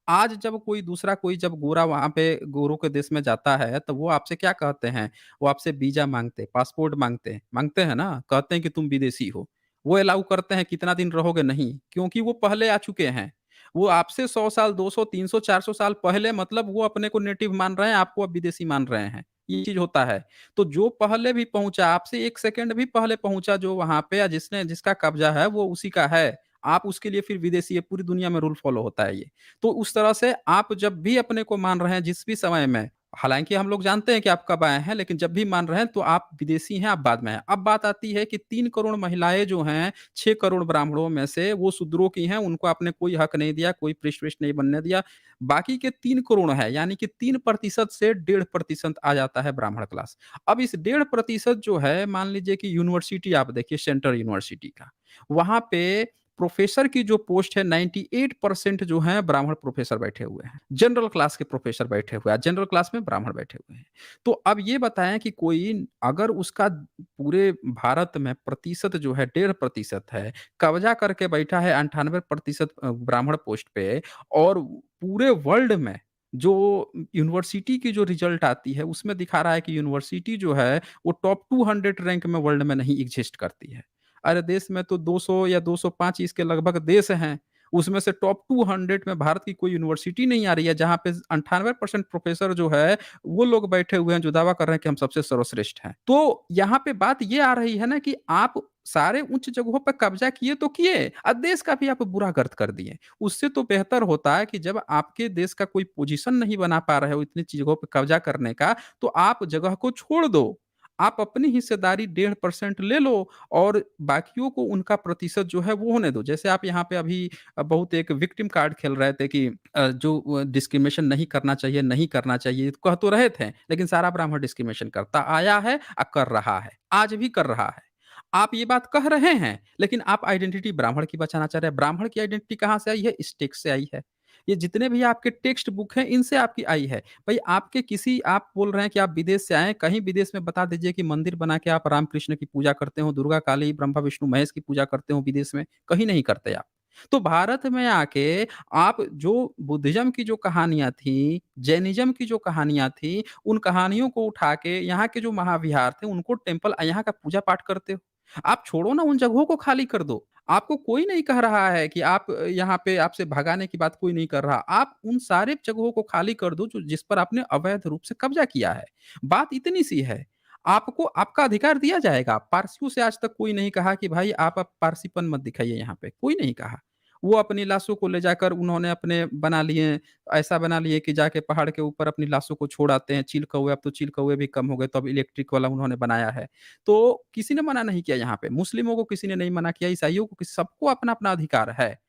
आज जब कोई दूसरा कोई जब गोरा वहाँ पे गोरों के देश में जाता है, तो वो आपसे क्या कहते हैं? वो आपसे वीज़ा माँगते, पासपोर्ट माँगते हैं ना? कहते हैं कि तुम विदेशी हो। वो अलाउ करते हैं, कितना दिन रहोगे? नहीं, क्योंकि वो पहले आ चुके हैं। वो आपसे 100 साल, 200, 300, 400 साल पहले मतलब वो अपने को नेटिव मान रहे हैं, आपको अब विदेशी मान रहे हैं। ये चीज़ होता है। तो जो पहले भी पहुँचा, आपसे 1 सेकंड भी पहले पहुँचा जो वहाँ पे या जिसका कब्ज़ा है, वो उसी का है। आप उसके लिए फिर विदेशी है, पूरी दुनिया में रूल फ़ॉलो होता है ये। तो उस तरह से आप जब भी अपने को मान रहे हैं, जिस भी समय में, हालाँकि हम लोग जानते हैं कि आप कब आए हैं, लेकिन जब भी मान रहे हैं, तो आप विदेशी हैं, आप बाद में हैं। अब बात आती है कि 3 करोड़ महिलाएँ जो हैं 6 करोड़ ब्राह्मणों में से वो शूद्रों की हैं, उनको आपने कोई हक नहीं दिया, कोई पृष्ठ-वृष्ठ नहीं बनने दिया। बाकी के 3 करोड़ हैं, यानी कि 3% से 1.5% आ जाता है ब्राह्मण क्लास। अब इस 1.5% जो है, मान लीजिए कि यूनिवर्सिटी आप देखिए सेंट्रल यूनिवर्सिटी का, वहाँ पे प्रोफ़ेसर की जो पोस्ट है 98% जो हैं ब्राह्मण प्रोफ़ेसर बैठे हुए हैं। जनरल क्लास के प्रोफ़ेसर बैठे हुए हैं, जनरल क्लास में ब्राह्मण बैठे हुए हैं। तो अब ये बताएँ कि कोई अगर उसका पूरे भारत में प्रतिशत जो है 1.5% है, कब्ज़ा करके बैठा है 98% ब्राह्मण पोस्ट पे और पूरे वर्ल्ड में जो यूनिवर्सिटी की जो रिज़ल्ट आती है, उसमें दिखा रहा है कि यूनिवर्सिटी जो है, वो टॉप 200 रैंक में वर्ल्ड में नहीं एक्जिस्ट करती है। अरे! देश में तो 200 या 205 इसके लगभग देश हैं। उसमें से टॉप 200 में भारत की कोई यूनिवर्सिटी नहीं आ रही है, जहाँ पे 98% प्रोफ़ेसर जो है, वो लोग बैठे हुए हैं, जो दावा कर रहे हैं कि हम सबसे सर्वश्रेष्ठ हैं। तो यहाँ पे बात ये आ रही है ना कि आप सारे उच्च जगहों पे कब्ज़ा किए तो किए, देश का भी आप बुरा गर्द कर दिए। उससे तो बेहतर होता है कि जब आपके देश का कोई पोजीशन नहीं बना पा रहे हो इतनी जगहों पे कब्जा करने का, तो आप जगह को छोड़ दो। आप अपनी हिस्सेदारी 1.5% ले लो और बाकियों को उनका प्रतिशत जो है वो होने दो। जैसे आप यहाँ पे अभी बहुत एक विक्टिम कार्ड खेल रहे थे कि जो डिस्क्रिमिनेशन नहीं करना चाहिए, नहीं करना चाहिए, कह तो रहे थे, लेकिन सारा ब्राह्मण डिस्क्रिमिनेशन करता आया है, कर रहा है, आज भी कर रहा है। आप ये बात कह रहे हैं, लेकिन आप आइडेंटिटी ब्राह्मण की बचाना चाह रहे हैं। ब्राह्मण की आइडेंटिटी कहाँ से आई है? इस टेक्स्ट से आई है। ये जितने भी आपके टेक्स्ट बुक हैं, इनसे आपकी आई है। भई आपके किसी आप बोल रहे हैं कि आप विदेश से आए हैं, कहीं विदेश में बता दीजिए कि मंदिर बना के आप राम कृष्ण की पूजा करते हो, दुर्गा, काली, ब्रह्मा, विष्णु, महेश की पूजा करते हो विदेश में, कहीं नहीं करते आप। तो भारत में आके आप जो बुद्धिज़्म की जो कहानियाँ थी, जैनिज़्म की जो कहानियाँ थी, उन कहानियों को उठा के यहाँ के जो महाविहार थे, उनको टेम्पल यहाँ का पूजा पाठ करते हो। आप छोड़ो ना, उन जगहों को खाली कर दो। आपको कोई नहीं कह रहा है कि आप यहाँ पे आपसे भगाने की बात कोई नहीं कर रहा। आप उन सारे जगहों को खाली कर दो जो जिस पर आपने अवैध रूप से कब्ज़ा किया है। बात इतनी सी है। आपको आपका अधिकार दिया जाएगा। पारसियों से आज तक कोई नहीं कहा कि भाई आप अब पारसीपन मत दिखाइए यहाँ पे, कोई नहीं कहा। वो अपनी लाशों को ले जाकर उन्होंने अपने बना लिए, ऐसा बना लिए कि जाके पहाड़ के ऊपर अपनी लाशों को छोड़ आते हैं। चील कौवे, अब तो चील कौवे भी कम हो गए, तो अब इलेक्ट्रिक वाला उन्होंने बनाया है। तो किसी ने मना नहीं किया यहाँ पे, मुस्लिमों को किसी ने नहीं मना किया, ईसाइयों को किस सबको अपना-अपना अधिकार है।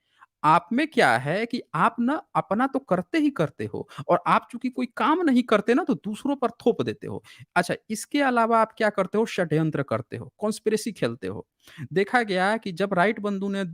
आप में क्या है कि आप ना अपना तो करते ही करते हो और आप चूँकि कोई काम नहीं करते ना तो दूसरों पर थोप देते हो। अच्छा, इसके अलावा आप क्या करते हो? षड्यंत्र करते हो, कॉन्स्पिरेसी खेलते हो। देखा गया कि जब राइट बंधु ने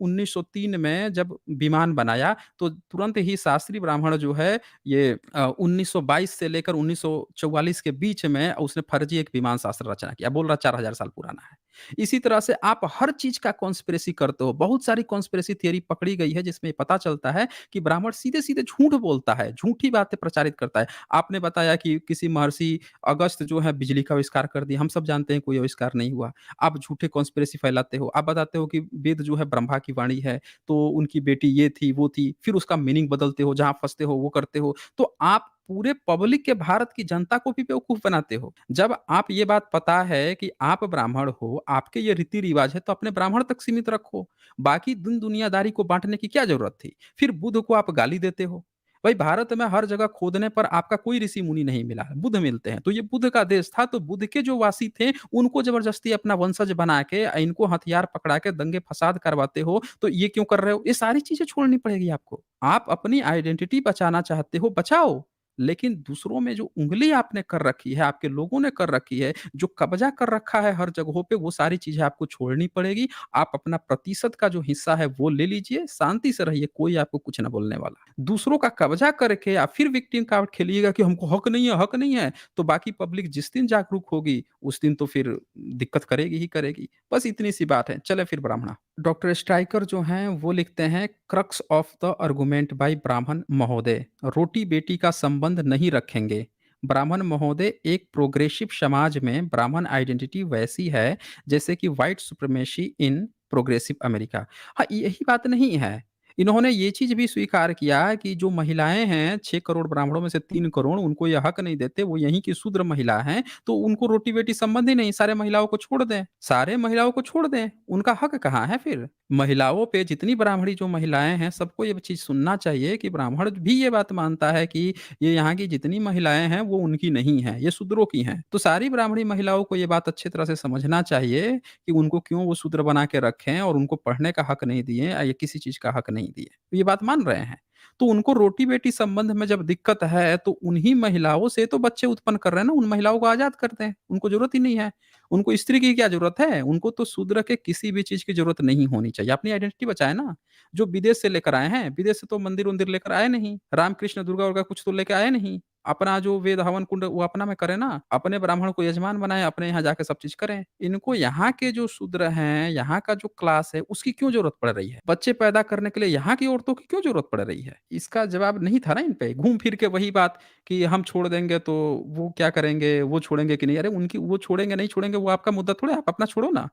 1903 में जब विमान बनाया तो तुरंत ही शास्त्री ब्राह्मण जो है ये 1922 से लेकर 1944 के बीच में उसने फर्जी एक विमान शास्त्र रचना किया। बोल रहा 4000 साल पुराना है। इसी तरह से आप हर चीज़ का कॉन्स्पिरेसी करते हो। बहुत सारी कॉन्स्पिरेसी थियरी पकड़ी गई है जिसमें पता चलता है कि ब्राह्मण सीधे-सीधे झूठ बोलता है, झूठी बातें प्रचारित करता है। आपने बताया कि किसी महर्षि अगस्त्य जो है बिजली का आविष्कार कर दिया। हम सब जानते हैं कोई आविष्कार नहीं हुआ। आप झूठे कॉन्स्पिरेसी फैलाते हो। आप बताते हो कि वेद जो है ब्रह्मा की वाणी है, तो उनकी बेटी ये थी, वो थी। फिर उसका मीनिंग बदलते हो, जहाँ फँसते हो वो करते हो। तो आप पूरे पब्लिक के भारत की जनता को भी बेवकूफ़ बनाते हो। जब आप ये बात पता है कि आप ब्राह्मण हो, आपके ये रीति-रिवाज है, तो अपने ब्राह्मण तक सीमित रखो। बाकी दिन दुनियादारी को बाँटने की क्या ज़रूरत थी? फिर बुद्ध को आप गाली देते हो। भाई भारत में हर जगह खोदने पर आपका कोई ऋषि-मुनि नहीं मिला, बुद्ध मिलते हैं। तो ये बुद्ध का देश था, तो बुद्ध के जो वासी थे, उनको ज़बरदस्ती अपना वंशज बना के इनको हथियार पकड़ा के दंगे-फसाद करवाते हो, तो ये क्यों कर रहे हो? ये सारी चीज़ें छोड़नी पड़ेगी आपको। आप अपनी आइडेंटिटी बचाना चाहते हो, बचाओ। लेकिन दूसरों में जो उँगली आपने कर रखी है, आपके लोगों ने कर रखी है, जो कब्ज़ा कर रखा है हर जगहों पे, वो सारी चीज़ें आपको छोड़नी पड़ेगी। आप अपना प्रतिशत का जो हिस्सा है, वो ले लीजिए, शांति से रहिए, कोई आपको कुछ ना बोलने वाला। दूसरों का कब्ज़ा करके या फिर विक्टिम कार्ड खेलिएगा कि हमको हक नहीं है, तो बाकी पब्लिक जिस दिन जागरूक होगी, उस दिन तो फिर दिक्कत करेगी ही करेगी। बस इतनी सी बात है। चलें फिर ब्राह्मणा। डॉक्टर स्ट्राइकर जो हैं वो लिखते हैं crux of the argument by ब्राह्मण महोदय, रोटी बेटी का संबंध नहीं रखेंगे। ब्राह्मण महोदय, एक प्रोग्रेसिव समाज में ब्राह्मण आइडेंटिटी वैसी है जैसे कि व्हाइट सुप्रीमेसी इन प्रोग्रेसिव अमेरिका। हाँ, यही बात नहीं है। इन्होंने ये चीज़ भी स्वीकार किया कि जो महिलाएँ हैं, 6 करोड़ ब्राह्मणों में से 3 करोड़ उनको ये हक नहीं देते, वो यहीं की शूद्र महिला हैं, तो उनको रोटी-बेटी संबंध ही नहीं, सारे महिलाओं को छोड़ दें, सारे महिलाओं को छोड़ दें, उनका हक कहाँ है फिर? महिलाओं पे जितनी ब्राह्मणी जो महिलाएँ हैं, सबको ये चीज़ सुनना चाहिए कि ब्राह्मण भी ये बात मानता है कि ये यहाँ की जितनी महिलाएँ हैं, वो उनकी नहीं हैं, ये शूद्रों की हैं। तो सारी ब्राह्मणी महिलाओं को ये बात अच्छी तरह से समझना चाहिए कि उनको क्यों वो शूद्र बना के रखे हैं और उनको पढ़ने का हक नहीं दिए या किसी चीज़ का हक नहीं दिए। तो ये बात मान रहे हैं। तो उनको रोटी-बेटी संबंध में जब दिक्कत है, तो उन्हीं महिलाओं से तो बच्चे उत्पन्न कर रहे हैं ना, उन महिलाओं को आज़ाद कर दें, उनको ज़रूरत ही नहीं है। उनको स्त्री की क्या ज़रूरत है? उनको तो शूद्र के किसी भी चीज़ की ज़रूरत नहीं होनी चाहिए। अपनी आइडेंटिटी बचाएँ ना। जो विदेश से लेकर आए हैं, विदेश से तो मंदिर-वंदिर लेकर आए नहीं। राम, कृष्ण, दुर्गा-वुर्गा कुछ तो लेके आए नहीं। अपना जो वेद हवन कुंड वो अपना में करें ना, अपने ब्राह्मण को यजमान बनाएँ, अपने यहाँ जाके सब चीज़ करें। इनको यहाँ के जो शूद्र हैं, यहाँ का जो क्लास है, उसकी क्यों ज़रूरत पड़ रही है? बच्चे पैदा करने के लिए यहाँ की औरतों की क्यों ज़रूरत पड़ रही है? इसका जवाब नहीं था ना इन पे। घूम फिर के वही बात कि हम छोड़ देंगे तो वो क्या करेंगे, वो छोड़ेंगे कि नहीं? अरे उनकी वो छोड़ेंगे, नहीं छोड़ेंगे वो आपका मुद्दा थोड़ी है, आप अपना छोड़ो ना।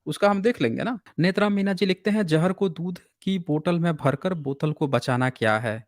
उसका हम देख लेंगे ना। नेतराम मीना जी लिखते हैं, "ज़हर को दूध की बोतल में भरकर बोतल को बचाना क्या है?"